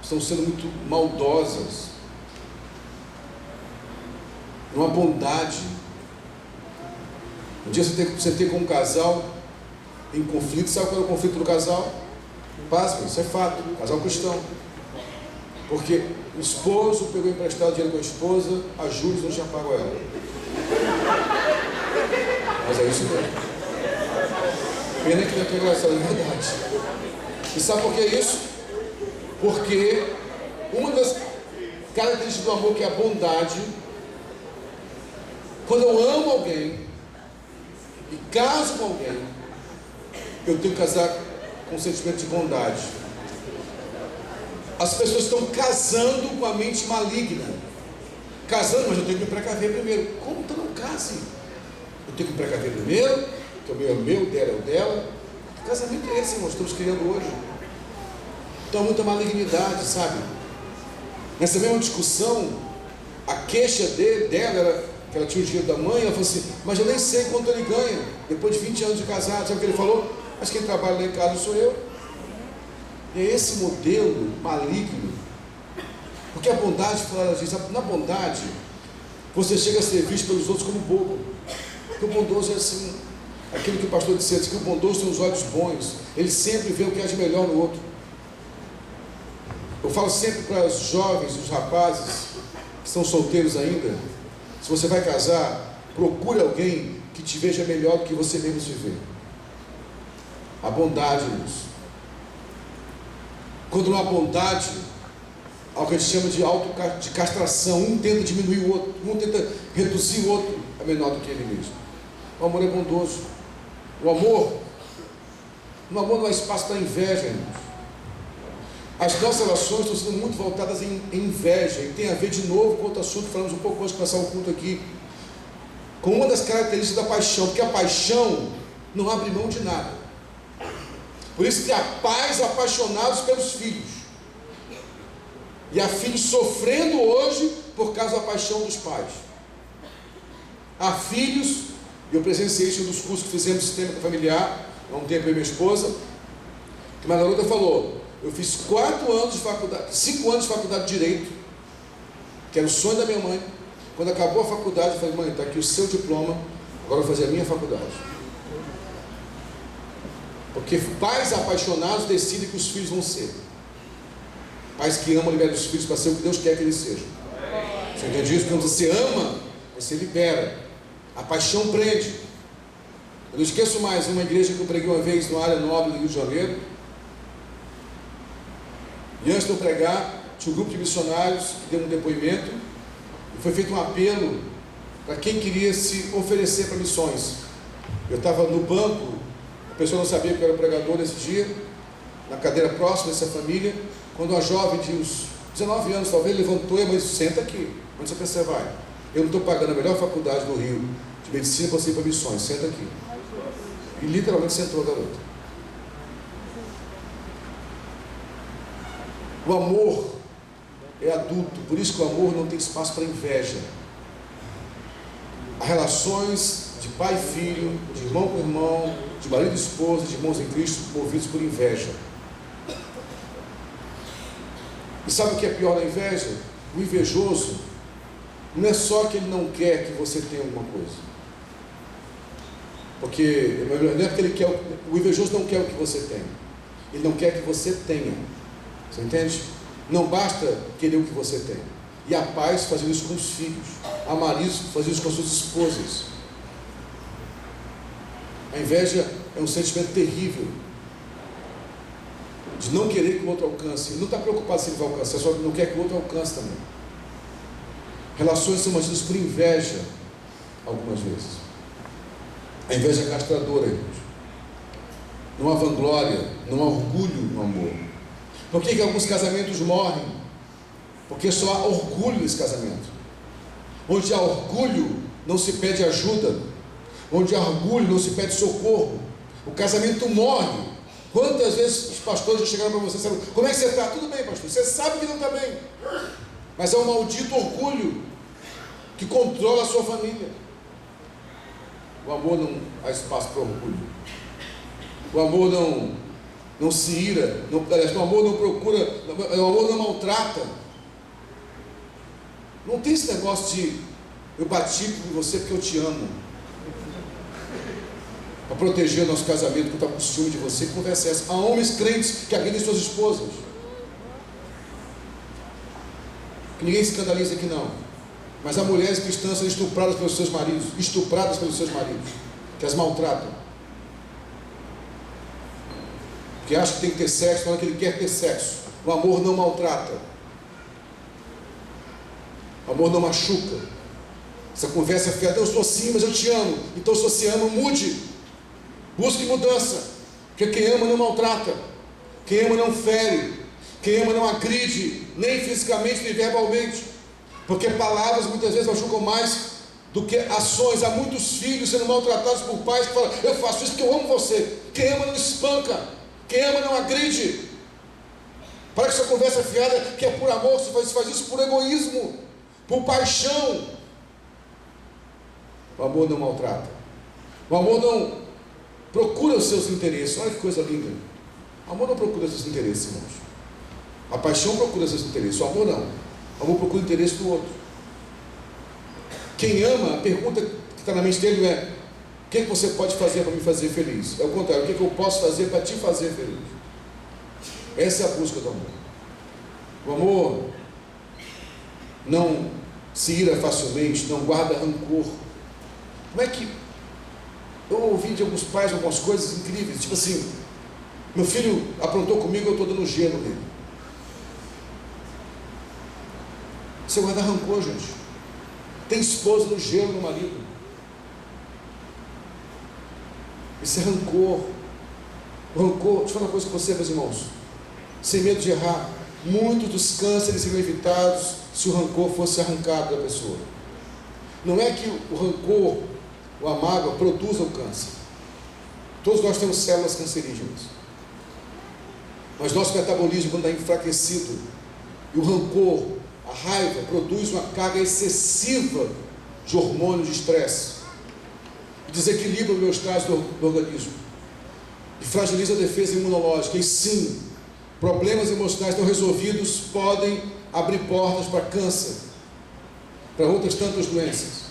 estão sendo muito maldosas. Não há bondade. Um dia você tem com um casal em conflito. Sabe qual é o conflito do casal? Pasme, isso é fato. Casal cristão. Porque o esposo pegou emprestado dinheiro com a esposa, a juros não tinha pago a ela. Mas é isso mesmo. Pena que não é pegou essa verdade. E sabe por que isso? Porque uma das características do amor, que é a bondade, quando eu amo alguém e caso com alguém, eu tenho que casar com um sentimento de bondade. As pessoas estão casando com a mente maligna. Casando, mas eu tenho que me precaver primeiro. Como? Então não case. Eu tenho que me precaver primeiro, que o meu é o meu, o dela é o dela. Que casamento é esse, irmãos, que estamos criando hoje? Então, muita malignidade, sabe? Nessa mesma discussão, a queixa dela era que ela tinha o dinheiro da mãe. Ela falou assim, mas eu nem sei quanto ele ganha, depois de 20 anos de casado. Sabe o que ele falou? Mas quem trabalha lá em casa sou eu. E é esse modelo maligno. Porque a bondade, ela diz, na bondade, você chega a ser visto pelos outros como bobo. Porque o bondoso é assim, aquilo que o pastor disse antes, que o bondoso tem os olhos bons, ele sempre vê o que há de melhor no outro. Eu falo sempre para os jovens, os rapazes que estão solteiros ainda, se você vai casar, procure alguém que te veja melhor do que você mesmo se vê. A bondade, irmãos. Quando não há bondade, há o que a gente chama de castração. Um tenta diminuir o outro, um tenta reduzir o outro a menor do que ele mesmo. O amor é bondoso. O amor não há espaço para inveja, irmãos. As nossas relações estão sendo muito voltadas em inveja, e tem a ver de novo com outro assunto que falamos um pouco antes de passar o culto aqui, com uma das características da paixão, porque a paixão não abre mão de nada. Por isso que há pais apaixonados pelos filhos, e há filhos sofrendo hoje por causa da paixão dos pais. Há filhos, e eu presenciei isso nos cursos que fizemos de sistema familiar há um tempo, eu e minha esposa, que uma garota falou: eu fiz 4 anos de faculdade, 5 anos de faculdade de Direito, que era o sonho da minha mãe. Quando acabou a faculdade, eu falei: mãe, está aqui o seu diploma, agora eu vou fazer a minha faculdade. Porque pais apaixonados decidem que os filhos vão ser. Pais que amam liberam os filhos para ser o que Deus quer que eles sejam. Você entende isso? Quando você ama, você libera. A paixão prende. Eu não esqueço mais uma igreja que eu preguei uma vez na área nobre do Rio de Janeiro. E antes de eu pregar, tinha um grupo de missionários que deu um depoimento. E foi feito um apelo para quem queria se oferecer para missões. Eu estava no banco, a pessoa não sabia que eu era pregador nesse dia, na cadeira próxima dessa família, quando uma jovem de uns 19 anos, talvez, levantou e disse: senta aqui, onde você vai? Eu não estou pagando a melhor faculdade do Rio de medicina para você ir para missões, senta aqui. E literalmente sentou a garota. O amor é adulto, por isso que o amor não tem espaço para inveja. Há relações de pai e filho, de irmão com irmão, de marido e esposa, de irmãos em Cristo, movidos por inveja. E sabe o que é pior na inveja? O invejoso não é só que ele não quer que você tenha alguma coisa. Porque não é porque ele quer, o invejoso não quer o que você tem. Ele não quer que você tenha. Você entende? Não basta querer o que você tem. E há pais fazendo isso com os filhos. Há maridos fazendo isso com as suas esposas. A inveja é um sentimento terrível de não querer que o outro alcance. Ele não está preocupado se ele vai alcançar, só que não quer que o outro alcance também. Relações são mantidas por inveja, algumas vezes. A inveja é castradora, irmãos. Não há vanglória, não há orgulho no amor. Por que alguns casamentos morrem? Porque só há orgulho nesse casamento. Onde há orgulho, não se pede ajuda. Onde há orgulho, não se pede socorro. O casamento morre. Quantas vezes os pastores já chegaram para você e disseram: como é que você está? Tudo bem, pastor. Você sabe que não está bem. Mas é um maldito orgulho que controla a sua família. O amor não há espaço para orgulho. O amor não se ira. O amor não procura. O amor não maltrata. Não tem esse negócio de: eu bati por você porque eu te amo. Para proteger o nosso casamento, que está com ciúme de você. Que conversa é essa? Há homens crentes que agridem suas esposas. Que ninguém se escandaliza aqui não. Mas há mulheres cristãs sendo estupradas pelos seus maridos. Estupradas pelos seus maridos. Que as maltratam. Que acham que tem que ter sexo na hora que ele quer ter sexo. O amor não maltrata. O amor não machuca. Essa conversa é fiada: eu sou assim, mas eu te amo. Então, se você ama, mude. Busque mudança. Porque quem ama não maltrata. Quem ama não fere. Quem ama não agride, nem fisicamente, nem verbalmente. Porque palavras muitas vezes machucam mais do que ações. Há muitos filhos sendo maltratados por pais que falam: eu faço isso porque eu amo você. Quem ama não espanca. Quem ama não agride. Para que essa conversa fiada, que é por amor, se faz isso por egoísmo, por paixão. O amor não maltrata. O amor não procura os seus interesses. Olha que coisa linda. O amor não procura os seus interesses, irmãos. A paixão procura os seus interesses. O amor não. O amor procura o interesse do outro. Quem ama, a pergunta que está na mente dele não é: o que você pode fazer para me fazer feliz? É o contrário: o que eu posso fazer para te fazer feliz? Essa é a busca do amor. O amor não se ira facilmente, não guarda rancor. Como é que... eu ouvi de alguns pais algumas coisas incríveis, tipo assim: meu filho aprontou comigo, eu estou dando gelo nele. Você guarda rancor, gente. Tem esposa no gelo no marido. Isso é rancor. O rancor, deixa eu falar uma coisa com você, meus irmãos, sem medo de errar: muitos dos cânceres seriam evitados se o rancor fosse arrancado da pessoa. Não é que o rancor ou a mágoa produza o câncer. Todos nós temos células cancerígenas. Mas nosso metabolismo, quando está enfraquecido, e o rancor, a raiva, produz uma carga excessiva de hormônios de estresse, e desequilibra o homeostase do organismo, e fragiliza a defesa imunológica. E sim, problemas emocionais não resolvidos podem abrir portas para câncer, para outras tantas doenças.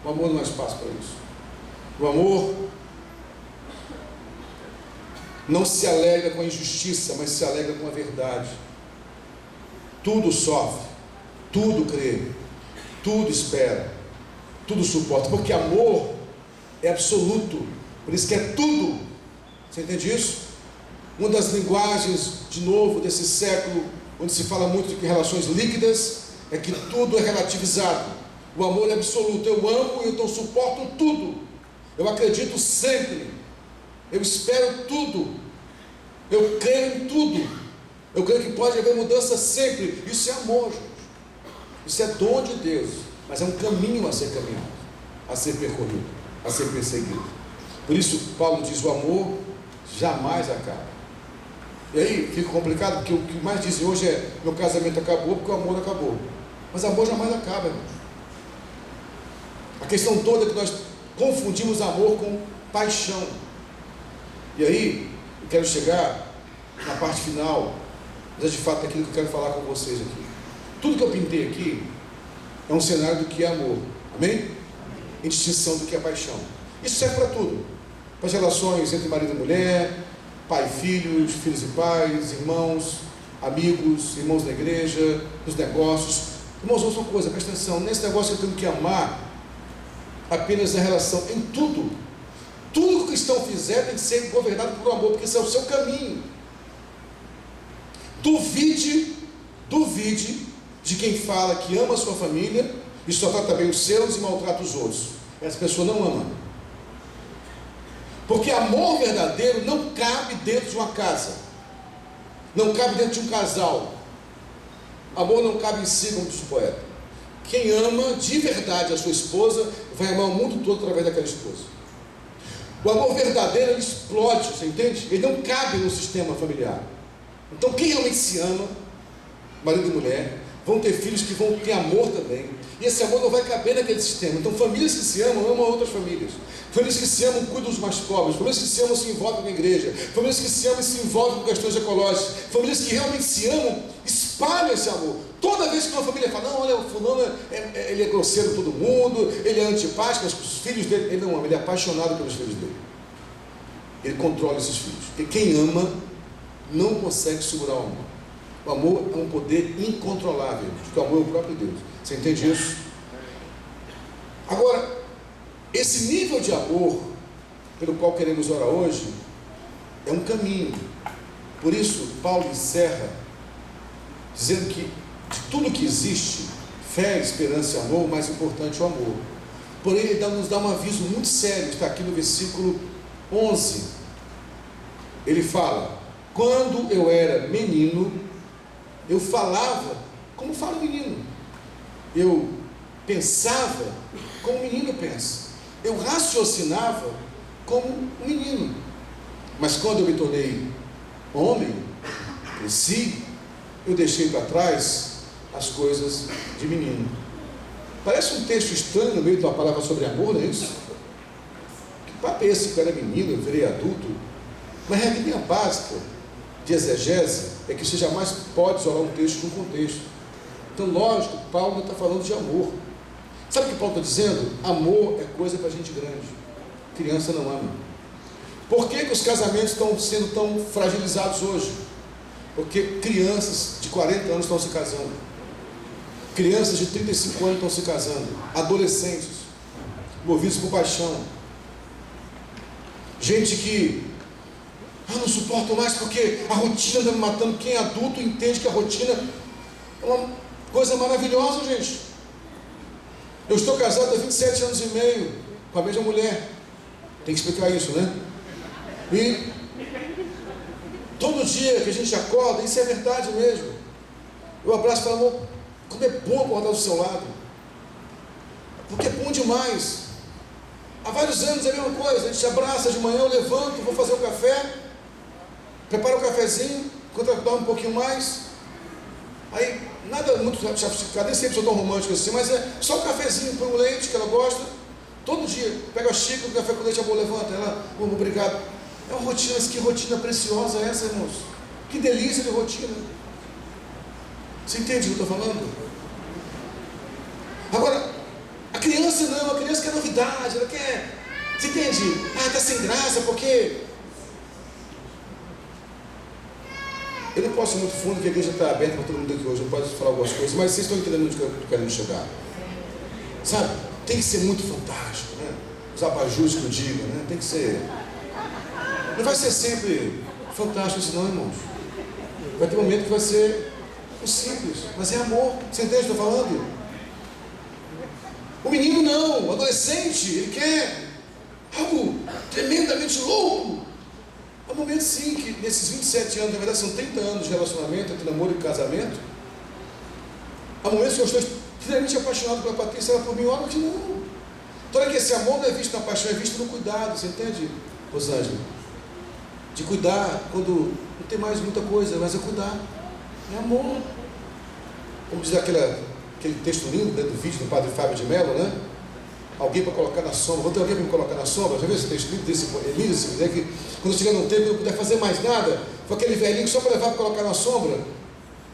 O amor não há espaço para isso. O amor não se alegra com a injustiça, mas se alegra com a verdade. Tudo sofre, tudo crê, tudo espera, tudo suporta, porque amor é absoluto, por isso que é tudo. Você entende isso? Uma das linguagens, de novo, desse século, onde se fala muito de relações líquidas, é que tudo é relativizado. O amor é absoluto. Eu amo e então suporto tudo. Eu acredito sempre. Eu espero tudo. Eu creio em tudo. Eu creio que pode haver mudança sempre. Isso é amor, gente. Isso é dom de Deus. Mas é um caminho a ser caminhado, a ser percorrido, a ser perseguido. Por isso, Paulo diz: o amor jamais acaba. E aí fica complicado, porque o que mais dizem hoje é: meu casamento acabou porque o amor acabou. Mas amor jamais acaba, irmãos. A questão toda é que nós confundimos amor com paixão. E aí, eu quero chegar na parte final, mas é de fato aquilo que eu quero falar com vocês aqui. Tudo que eu pintei aqui é um cenário do que é amor, amém? Em distinção do que é paixão. Isso serve para tudo, para as relações entre marido e mulher, pai e filhos, filhos e pais, irmãos, amigos, irmãos da igreja, nos negócios. Irmãos, outra coisa, presta atenção, nesse negócio eu tenho que amar apenas a relação, em tudo. Tudo que o cristão fizer tem que ser governado por amor, porque esse é o seu caminho. Duvide de quem fala que ama a sua família e só trata bem os seus e maltrata os outros. Essa pessoa não ama. Porque amor verdadeiro não cabe dentro de uma casa, não cabe dentro de um casal. Amor não cabe em si, como diz o poeta. Quem ama de verdade a sua esposa vai amar o mundo todo através daquela esposa. O amor verdadeiro, ele explode, você entende? Ele não cabe no sistema familiar. Então quem realmente se ama, marido e mulher, vão ter filhos que vão ter amor também. E esse amor não vai caber naquele sistema. Então famílias que se amam, amam outras famílias. Famílias que se amam, cuidam dos mais pobres. Famílias que se amam, se envolvem com a igreja. Famílias que se amam e se envolvem com questões ecológicas. Famílias que realmente se amam, espalham esse amor. Toda vez que uma família fala: não, olha, o fulano ele é grosseiro com todo mundo, ele é antipático, mas os filhos dele, ele não ama, ele é apaixonado pelos filhos dele. Ele controla esses filhos. Porque quem ama não consegue segurar o amor. O amor é um poder incontrolável, porque o amor é o próprio Deus. Você entende isso? Agora, esse nível de amor pelo qual queremos orar hoje é um caminho. Por isso, Paulo encerra dizendo que de tudo que existe, fé, esperança e amor, o mais importante é o amor. Porém, ele nos dá um aviso muito sério, está aqui no versículo 11. Ele fala: quando eu era menino, eu falava como fala o menino, eu pensava como o menino pensa, eu raciocinava como um menino. Mas quando eu me tornei homem, cresci, eu deixei para trás as coisas de menino. Parece um texto estranho no meio de uma palavra sobre amor, não é isso? Que papo é esse que eu era menino, eu virei adulto? Mas a regrinha básica de exegese é que você jamais pode isolar um texto de um contexto. Então, lógico, Paulo está falando de amor. Sabe o que Paulo está dizendo? Amor é coisa para gente grande. Criança não ama. Por que os casamentos estão sendo tão fragilizados hoje? Porque crianças de 40 anos estão se casando. Crianças de 35 anos estão se casando. Adolescentes, movidos por paixão. Gente que não suporto mais porque a rotina está me matando. Quem é adulto entende que a rotina é uma coisa maravilhosa, gente. Eu estou casado há 27 anos e meio com a mesma mulher. Tem que explicar isso, né? E todo dia que a gente acorda, isso é verdade mesmo. Eu abraço e falo: amor, como é bom acordar do seu lado. Porque é bom demais. Há vários anos é a mesma coisa. A gente abraça de manhã, eu levanto, vou fazer um café, preparo um cafezinho, enquanto eu dormo um pouquinho mais. Aí, nada muito sofisticado, nem sempre sou tão romântico assim, mas é só um cafezinho com leite que ela gosta. Todo dia, pego a xícara do café com leite, amor, levanta. Ela: obrigado. É uma rotina, mas que rotina preciosa é essa, irmãos? Que delícia de rotina. Você entende o que eu estou falando? Agora, a criança não, a criança quer novidade, ela quer. Você entende? Está sem graça porque. Eu não posso ir muito fundo, porque a igreja está aberta para todo mundo aqui hoje, não pode falar algumas coisas, mas vocês estão entendendo onde eu estou querendo chegar. Sabe? Tem que ser muito fantástico, né? Os abajus que eu digo, né? Tem que ser. Não vai ser sempre fantástico isso não, irmãos. Vai ter um momento que vai ser É simples, mas é amor. Você entende o que eu estou falando? O menino não, o adolescente, ele quer algo tremendamente louco. Há momentos sim que nesses 27 anos, na verdade são 30 anos de relacionamento entre namoro e casamento. Há momentos que eu estou extremamente apaixonado pela Patrícia, ela por mim, olha que não. Então é que esse amor não é visto na paixão, é visto no cuidado, você entende, Rosângela? De cuidar quando não tem mais muita coisa, mas é cuidar. É amor. Como diz aquele texto lindo dentro do vídeo do padre Fábio de Mello, né? Alguém para colocar na sombra. Vou ter alguém para me colocar na sombra. Já viu esse texto lindo desse Elísio? Dizer que quando eu chegar num tempo eu não puder fazer mais nada, foi aquele velhinho só para levar para colocar na sombra.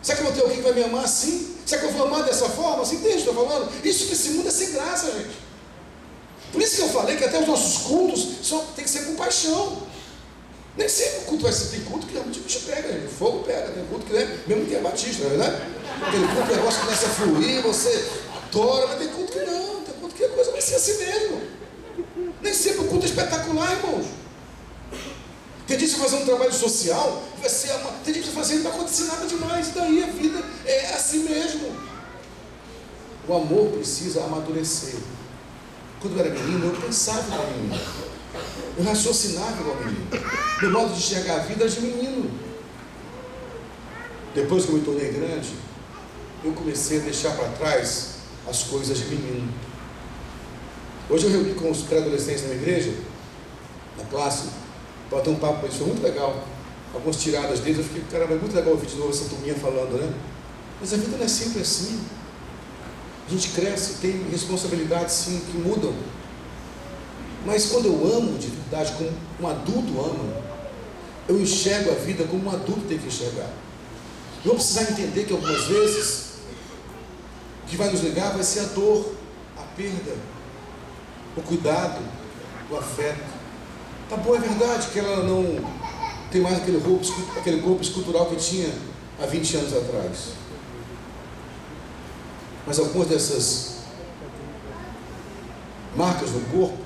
Será que eu vou ter alguém que vai me amar assim? Será que eu vou amar dessa forma? Assim, entende o que eu estou falando? Isso que esse mundo é sem graça, gente. Por isso que eu falei que até os nossos cultos tem que ser com paixão. Nem sempre o culto vai ser. Tem culto que realmente o bicho pega, gente. O fogo pega. Tem culto que mesmo que é batista, não é verdade? Aquele culto que o negócio começa a fluir, você adora, mas tem culto que não. Tem culto que a coisa vai ser assim mesmo. Nem sempre o culto é espetacular, irmãos. Tem gente que vai fazer um trabalho social, vai ser tem gente que vai fazer e não vai acontecer nada demais. E daí a vida é assim mesmo. O amor precisa amadurecer. Quando eu era menino, eu pensava igual menino. Eu raciocinava igual menino. Meu modo de enxergar a vida era de menino. Depois que eu me tornei grande, eu comecei a deixar para trás as coisas de menino. Hoje eu reuni com os pré-adolescentes da minha igreja, na classe, para ter um papo com eles, foi muito legal. Algumas tiradas deles, eu fiquei, caramba, é muito legal ouvir de novo essa turminha falando, né? Mas a vida não é sempre assim. A gente cresce, tem responsabilidades sim que mudam. Mas quando eu amo de verdade, como um adulto ama, eu enxergo a vida como um adulto tem que enxergar. Eu vou precisar entender que algumas vezes o que vai nos ligar vai ser a dor, a perda, o cuidado, o afeto. Tá bom, é verdade que ela não tem mais aquele corpo escultural que tinha há 20 anos atrás. Mas algumas dessas marcas no corpo,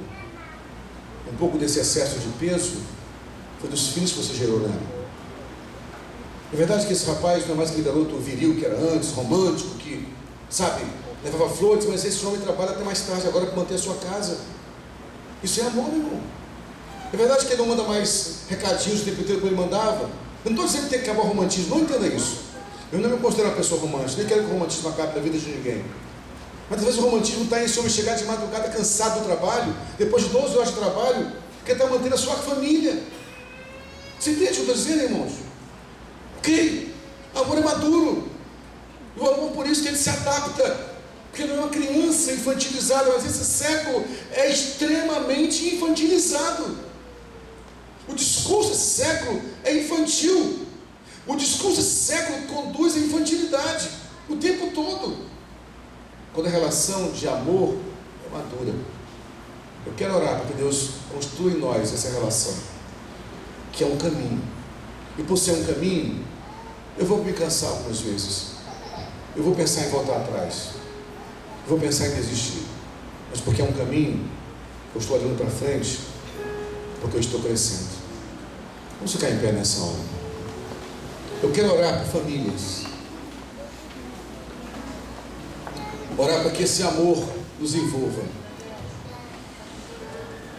um pouco desse excesso de peso, foi dos filhos que você gerou nela. É verdade que esse rapaz não é mais aquele garoto viril que era antes, romântico, que, sabe, levava flores, mas esse homem trabalha até mais tarde agora para manter a sua casa. Isso é amor, meu irmão. É verdade que ele não manda mais recadinhos o tempo inteiro como ele mandava. Eu não estou dizendo que tem que acabar o romantismo, não entenda isso. Eu não me considero uma pessoa romântica, nem quero que o romantismo acabe na vida de ninguém. Mas às vezes o romantismo está em esse homem chegar de madrugada cansado do trabalho, depois de 12 horas de trabalho, porque está mantendo a sua família. Você entende o que eu estou dizendo, irmãos? Ok, amor é maduro. E o amor, por isso que ele se adapta, porque não é uma criança infantilizada, mas esse século é extremamente infantilizado. O discurso desse século é infantil. O discurso desse século conduz à infantilidade o tempo todo. Quando a relação de amor é madura, eu quero orar para que Deus construa em nós essa relação, que é um caminho. E por ser um caminho, eu vou me cansar algumas vezes. Eu vou pensar em voltar atrás. Eu vou pensar em desistir. Mas porque é um caminho, eu estou olhando para frente, porque eu estou crescendo. Vamos ficar em pé nessa hora. Eu quero orar por famílias. Orar para que esse amor nos envolva.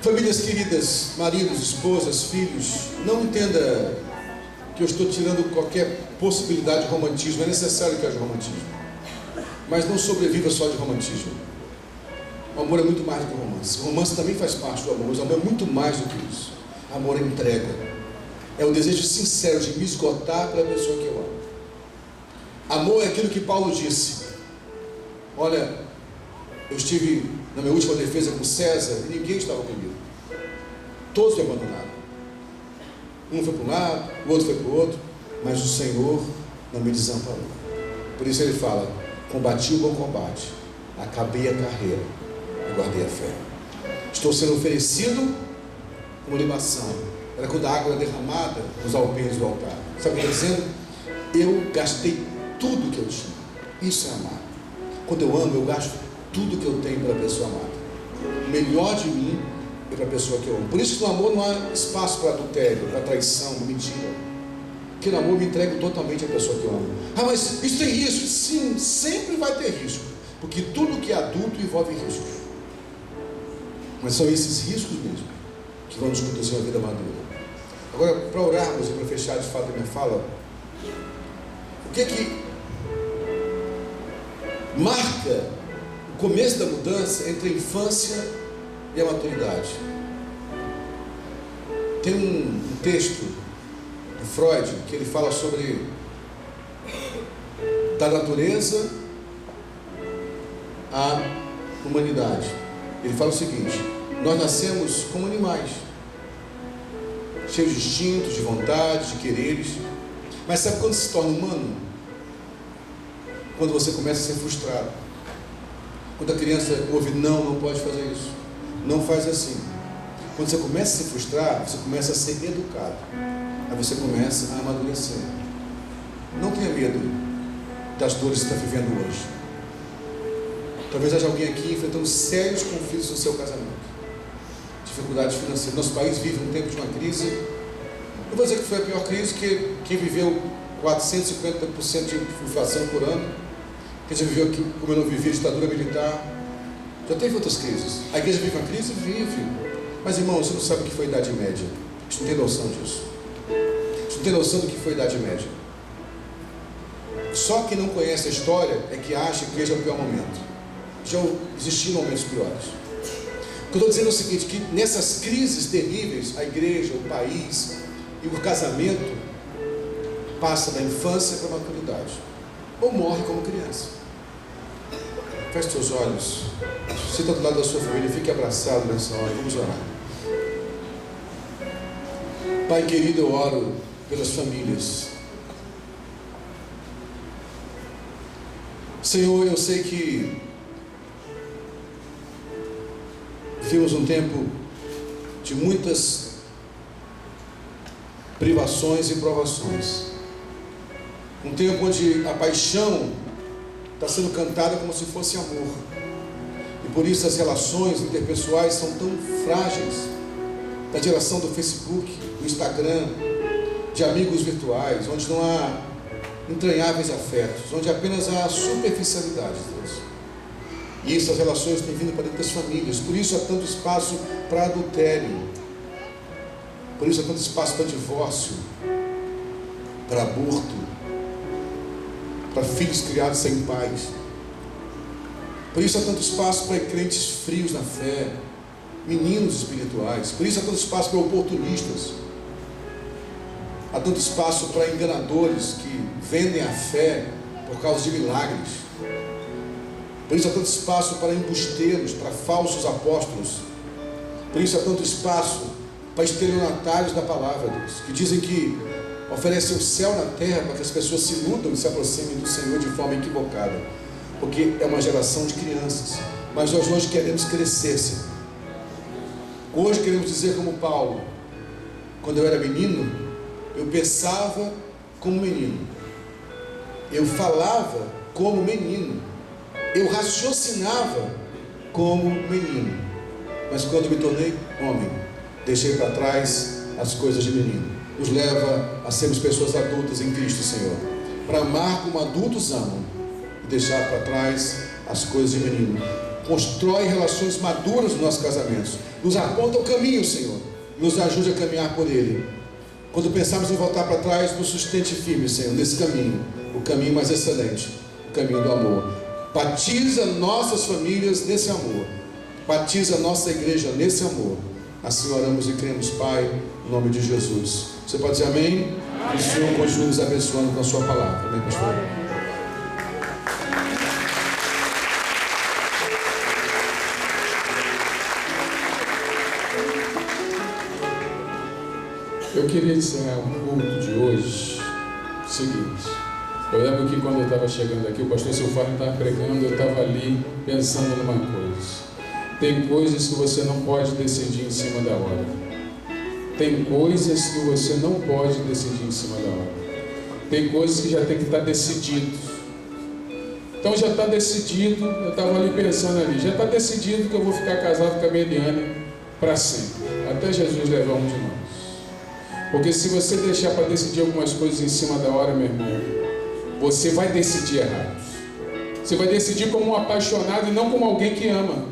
Famílias queridas, maridos, esposas, filhos, não entenda que eu estou tirando qualquer possibilidade de romantismo. É necessário que haja romantismo, mas não sobreviva só de romantismo. O amor é muito mais do que o romance. O romance também faz parte do amor, mas o amor é muito mais do que isso. Amor é entrega. É o desejo sincero de me esgotar pela pessoa que eu amo. Amor é aquilo que Paulo disse. Olha, eu estive na minha última defesa com César e ninguém estava comigo. Todos me abandonaram. Um foi para um lado, o outro foi para o outro, mas o Senhor não me desamparou. Por isso ele fala: combati o bom combate, acabei a carreira e guardei a fé. Estou sendo oferecido como libação. Era quando a água era derramada nos alpeiros do altar. Sabe o que eu estou dizendo? Eu gastei tudo que eu tinha. Isso é amar. Quando eu amo, eu gasto tudo que eu tenho para a pessoa amada. O melhor de mim é para a pessoa que eu amo. Por isso que no amor não há espaço para adultério, para traição, mentira. Porque no amor eu me entrego totalmente à pessoa que eu amo. Ah, mas isso tem risco? Sim, sempre vai ter risco. Porque tudo que é adulto envolve riscos. Mas são esses riscos mesmo que vão nos conduzir a uma vida madura. Agora, para orarmos e para fechar de fato a minha fala, o que é que marca o começo da mudança entre a infância e a maturidade? Tem um texto do Freud que ele fala sobre da natureza à humanidade. Ele fala o seguinte: nós nascemos como animais, cheios de instintos, de vontades, de quereres. Mas sabe quando se torna humano? Quando você começa a ser frustrado. Quando a criança ouve, não pode fazer isso, não faz assim. Quando você começa a se frustrar, você começa a ser educado. Aí você começa a amadurecer. Não tenha medo das dores que você está vivendo hoje. Talvez haja alguém aqui enfrentando sérios conflitos no seu casamento, dificuldades financeiras. Nosso país vive um tempo de uma crise. Não vou dizer que foi a pior crise, que quem viveu 450% de inflação por ano, quem já viveu aqui, como eu não vivi, ditadura militar, já teve outras crises. A igreja vive uma crise? Vive. Mas irmão, você não sabe o que foi a Idade Média. Você não tem noção disso. Você não tem noção do que foi a Idade Média. Só quem não conhece a história é que acha que esse é o pior momento. Já existiram momentos piores. O que eu estou dizendo é o seguinte, que nessas crises terríveis, a igreja, o país e o casamento passa da infância para a maturidade, ou morre como criança. Feche seus olhos, senta do lado da sua família, fique abraçado nessa hora, vamos orar. Pai querido, eu oro pelas famílias. Senhor, eu sei que vivemos um tempo de muitas privações e provações. Um tempo onde a paixão está sendo cantada como se fosse amor. E por isso as relações interpessoais são tão frágeis. Da geração do Facebook, do Instagram, de amigos virtuais, onde não há entranháveis afetos, onde apenas há superficialidade, Deus. E essas relações têm vindo para dentro das famílias. Por isso há tanto espaço para adultério. Por isso há tanto espaço para divórcio, para aborto, para filhos criados sem pais. Por isso há tanto espaço para crentes frios na fé, meninos espirituais. Por isso há tanto espaço para oportunistas. Há tanto espaço para enganadores que vendem a fé por causa de milagres. Por isso há tanto espaço para embusteiros, para falsos apóstolos. Por isso há tanto espaço para estelionatários da palavra, Deus, que dizem que oferecem o céu na terra para que as pessoas se iludam e se aproximem do Senhor de forma equivocada, porque é uma geração de crianças. Mas nós hoje queremos crescer, Senhor. Hoje queremos dizer como Paulo: quando eu era menino, eu pensava como menino, eu falava como menino, eu raciocinava como menino, mas quando me tornei homem, deixei para trás as coisas de menino. Nos leva a sermos pessoas adultas em Cristo, Senhor, para amar como adultos amam e deixar para trás as coisas de menino. Constrói relações maduras nos nossos casamentos, nos aponta o caminho, Senhor, nos ajude a caminhar por ele. Quando pensarmos em voltar para trás, nos sustente firme, Senhor, nesse caminho, o caminho mais excelente, o caminho do amor. Batiza nossas famílias nesse amor, batiza nossa igreja nesse amor. Assim oramos e cremos, Pai, em nome de Jesus. Você pode dizer amém? Que o Senhor continue nos abençoando com a sua palavra. Amém, pastor? Eu queria encerrar o culto de hoje o seguinte. Eu lembro que quando eu estava chegando aqui, o pastor Silvano estava pregando, eu estava ali pensando numa coisa. Tem coisas que você não pode decidir em cima da hora. Tem coisas que você não pode decidir em cima da hora. Tem coisas que já tem que estar decidido. Então já está decidido, eu estava ali pensando ali, já está decidido que eu vou ficar casado com a Meliane para sempre, até Jesus levar um de nós. Porque se você deixar para decidir algumas coisas em cima da hora, meu irmão, você vai decidir errado. Você vai decidir como um apaixonado e não como alguém que ama.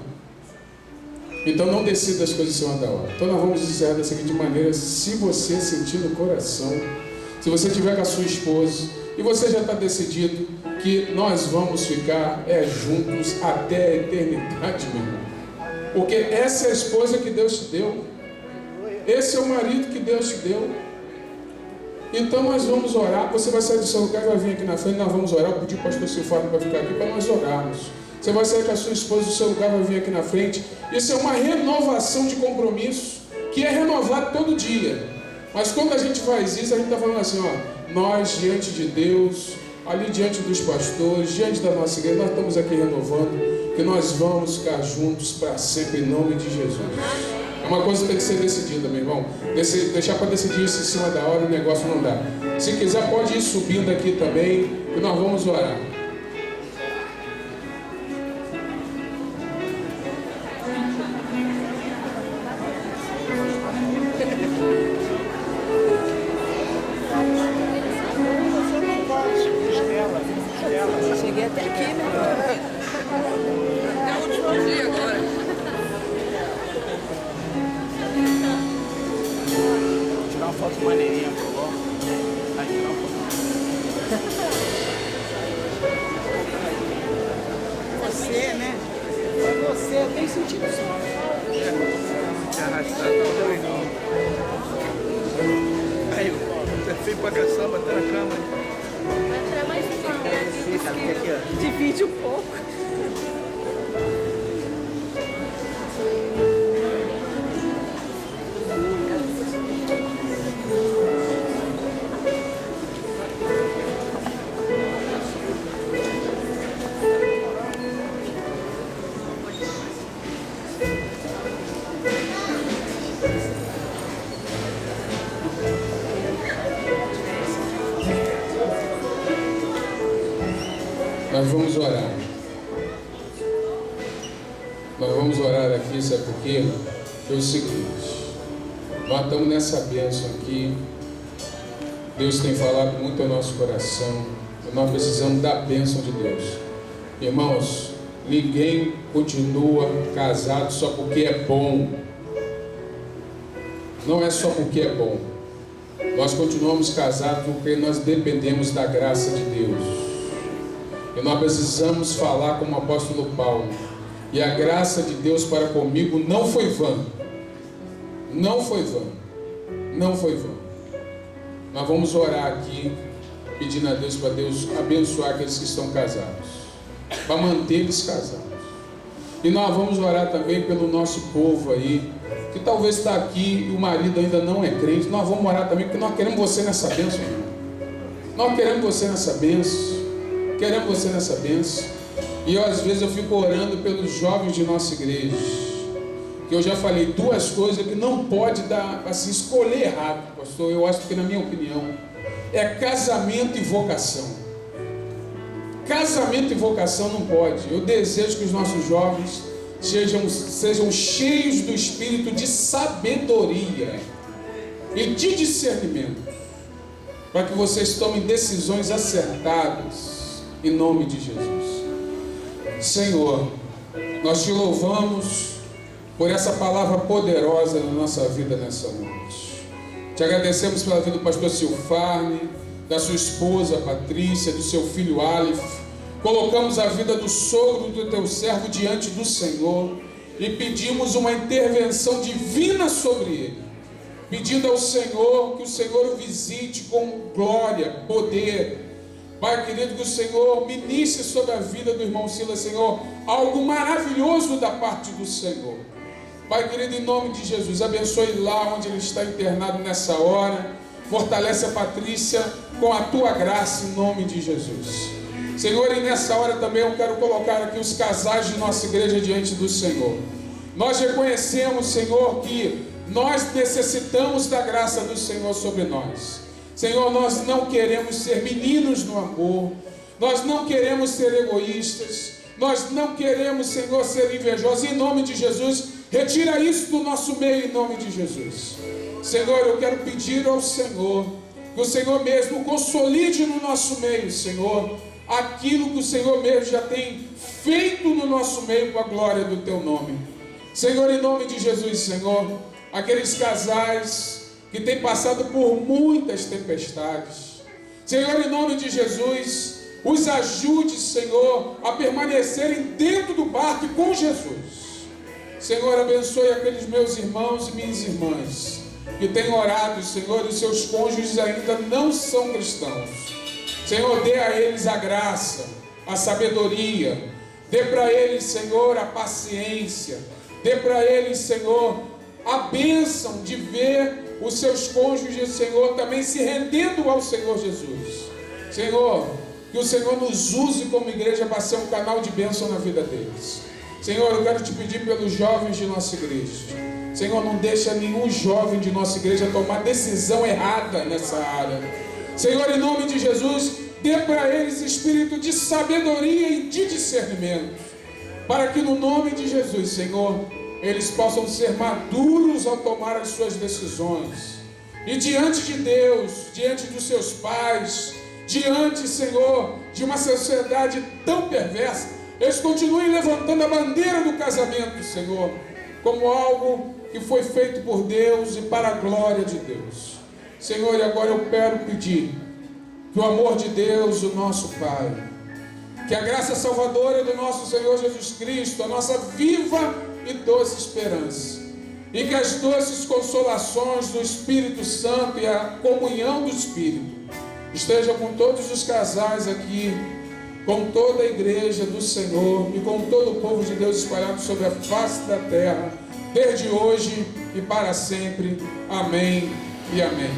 Então não decida as coisas em cima da hora. Então nós vamos encerrar da seguinte maneira: se você sentir no coração, se você estiver com a sua esposa e você já está decidido que nós vamos ficar juntos até a eternidade, meu irmão. Porque essa é a esposa que Deus te deu. Esse é o marido que Deus te deu. Então nós vamos orar. Você vai sair do seu lugar e vai vir aqui na frente. Nós vamos orar. Eu pedi ao pastor Silfano para ficar aqui para nós orarmos. Você vai sair com a sua esposa do seu lugar, vai vir aqui na frente. Isso é uma renovação de compromisso, que é renovado todo dia. Mas quando a gente faz isso, a gente está falando assim, ó, nós diante de Deus, ali diante dos pastores, diante da nossa igreja, nós estamos aqui renovando, que nós vamos ficar juntos para sempre, em nome de Jesus. É uma coisa que tem que ser decidida, meu irmão. Deixar para decidir isso em cima da hora, o negócio não dá. Se quiser, pode ir subindo aqui também, que nós vamos orar. Cheguei até aqui, né? É o último dia agora. Vou tirar uma foto maneirinha, por favor. Vai tirar uma foto. Você, né? Você tem sentido só. Se arrastar, tá legal. Aí, você é feio pra caçamba, tá na cama. Aqui, ó. Divide um pouco. Nós vamos orar. Nós vamos orar aqui, sabe por quê? É o seguinte: nós estamos nessa bênção aqui. Deus tem falado muito ao nosso coração. E nós precisamos da bênção de Deus. Irmãos, ninguém continua casado só porque é bom. Não é só porque é bom. Nós continuamos casados porque nós dependemos da graça de Deus. E nós precisamos falar como o apóstolo Paulo. E a graça de Deus para comigo não foi vã. Não foi vã. Não foi vã. Nós vamos orar aqui, pedindo a Deus para Deus abençoar aqueles que estão casados, para manter eles casados. E nós vamos orar também pelo nosso povo aí, que talvez está aqui e o marido ainda não é crente. Nós vamos orar também, porque nós queremos você nessa bênção. Nós queremos você nessa bênção. Queremos você nessa bênção. E eu, às vezes eu fico orando pelos jovens de nossa igreja, que eu já falei duas coisas que não pode dar, assim, escolher errado, pastor. Eu acho que, na minha opinião, é casamento e vocação. Casamento e vocação não pode. Eu desejo que os nossos jovens sejam cheios do espírito de sabedoria e de discernimento, para que vocês tomem decisões acertadas, em nome de Jesus. Senhor, nós te louvamos por essa palavra poderosa na nossa vida nessa noite. Te agradecemos pela vida do pastor Silfarne, da sua esposa Patrícia, do seu filho Aleph. Colocamos a vida do sogro do teu servo diante do Senhor e pedimos uma intervenção divina sobre ele, pedindo ao Senhor que o Senhor o visite com glória, poder. Pai querido, que o Senhor ministre sobre a vida do irmão Silas, Senhor, algo maravilhoso da parte do Senhor. Pai querido, em nome de Jesus, abençoe lá onde ele está internado nessa hora. Fortalece a Patrícia com a tua graça, em nome de Jesus. Senhor, e nessa hora também eu quero colocar aqui os casais de nossa igreja diante do Senhor. Nós reconhecemos, Senhor, que nós necessitamos da graça do Senhor sobre nós. Senhor, nós não queremos ser meninos no amor, nós não queremos ser egoístas, nós não queremos, Senhor, ser invejosos. Em nome de Jesus, Retira isso do nosso meio em nome de Jesus. Senhor, eu quero pedir ao Senhor que o Senhor mesmo consolide no nosso meio, Senhor, aquilo que o Senhor mesmo já tem feito no nosso meio para a glória do Teu nome. Senhor, em nome de Jesus, Senhor, aqueles casais que têm passado por muitas tempestades, Senhor, em nome de Jesus, os ajude, Senhor, a permanecerem dentro do barco e com Jesus. Senhor, abençoe aqueles meus irmãos e minhas irmãs que têm orado, Senhor, e seus cônjuges ainda não são cristãos. Senhor, dê a eles a graça, a sabedoria, dê para eles, Senhor, a paciência, dê para eles, Senhor, a bênção de ver os seus cônjuges, Senhor, também se rendendo ao Senhor Jesus. Senhor, que o Senhor nos use como igreja para ser um canal de bênção na vida deles. Senhor, eu quero te pedir pelos jovens de nossa igreja. Senhor, não deixa nenhum jovem de nossa igreja tomar decisão errada nessa área. Senhor, em nome de Jesus, dê para eles espírito de sabedoria e de discernimento, para que no nome de Jesus, Senhor, eles possam ser maduros ao tomar as suas decisões. E diante de Deus, diante dos seus pais, diante, Senhor, de uma sociedade tão perversa, eles continuem levantando a bandeira do casamento, Senhor, como algo que foi feito por Deus e para a glória de Deus. Senhor, e agora eu quero pedir que o amor de Deus, o nosso Pai, que a graça salvadora do nosso Senhor Jesus Cristo, a nossa viva e doce esperança, e que as doces consolações do Espírito Santo e a comunhão do Espírito esteja com todos os casais aqui, com toda a igreja do Senhor e com todo o povo de Deus espalhado sobre a face da terra, desde hoje e para sempre. Amém e amém.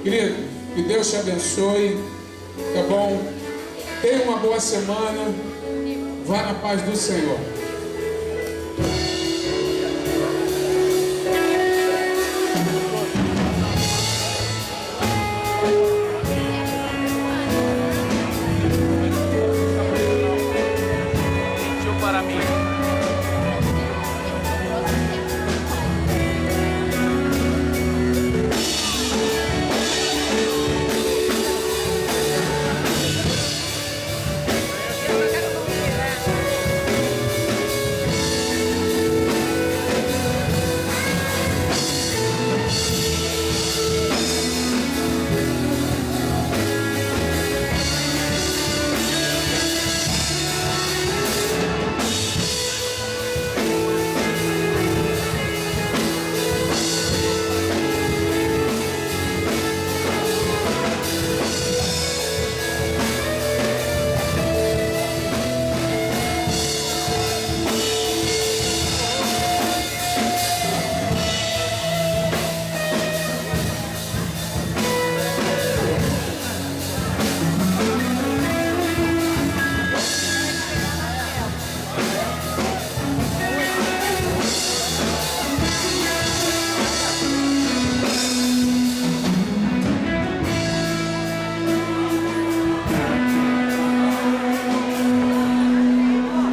Querido, que Deus te abençoe, tá bom? Tenha uma boa semana, vá na paz do Senhor.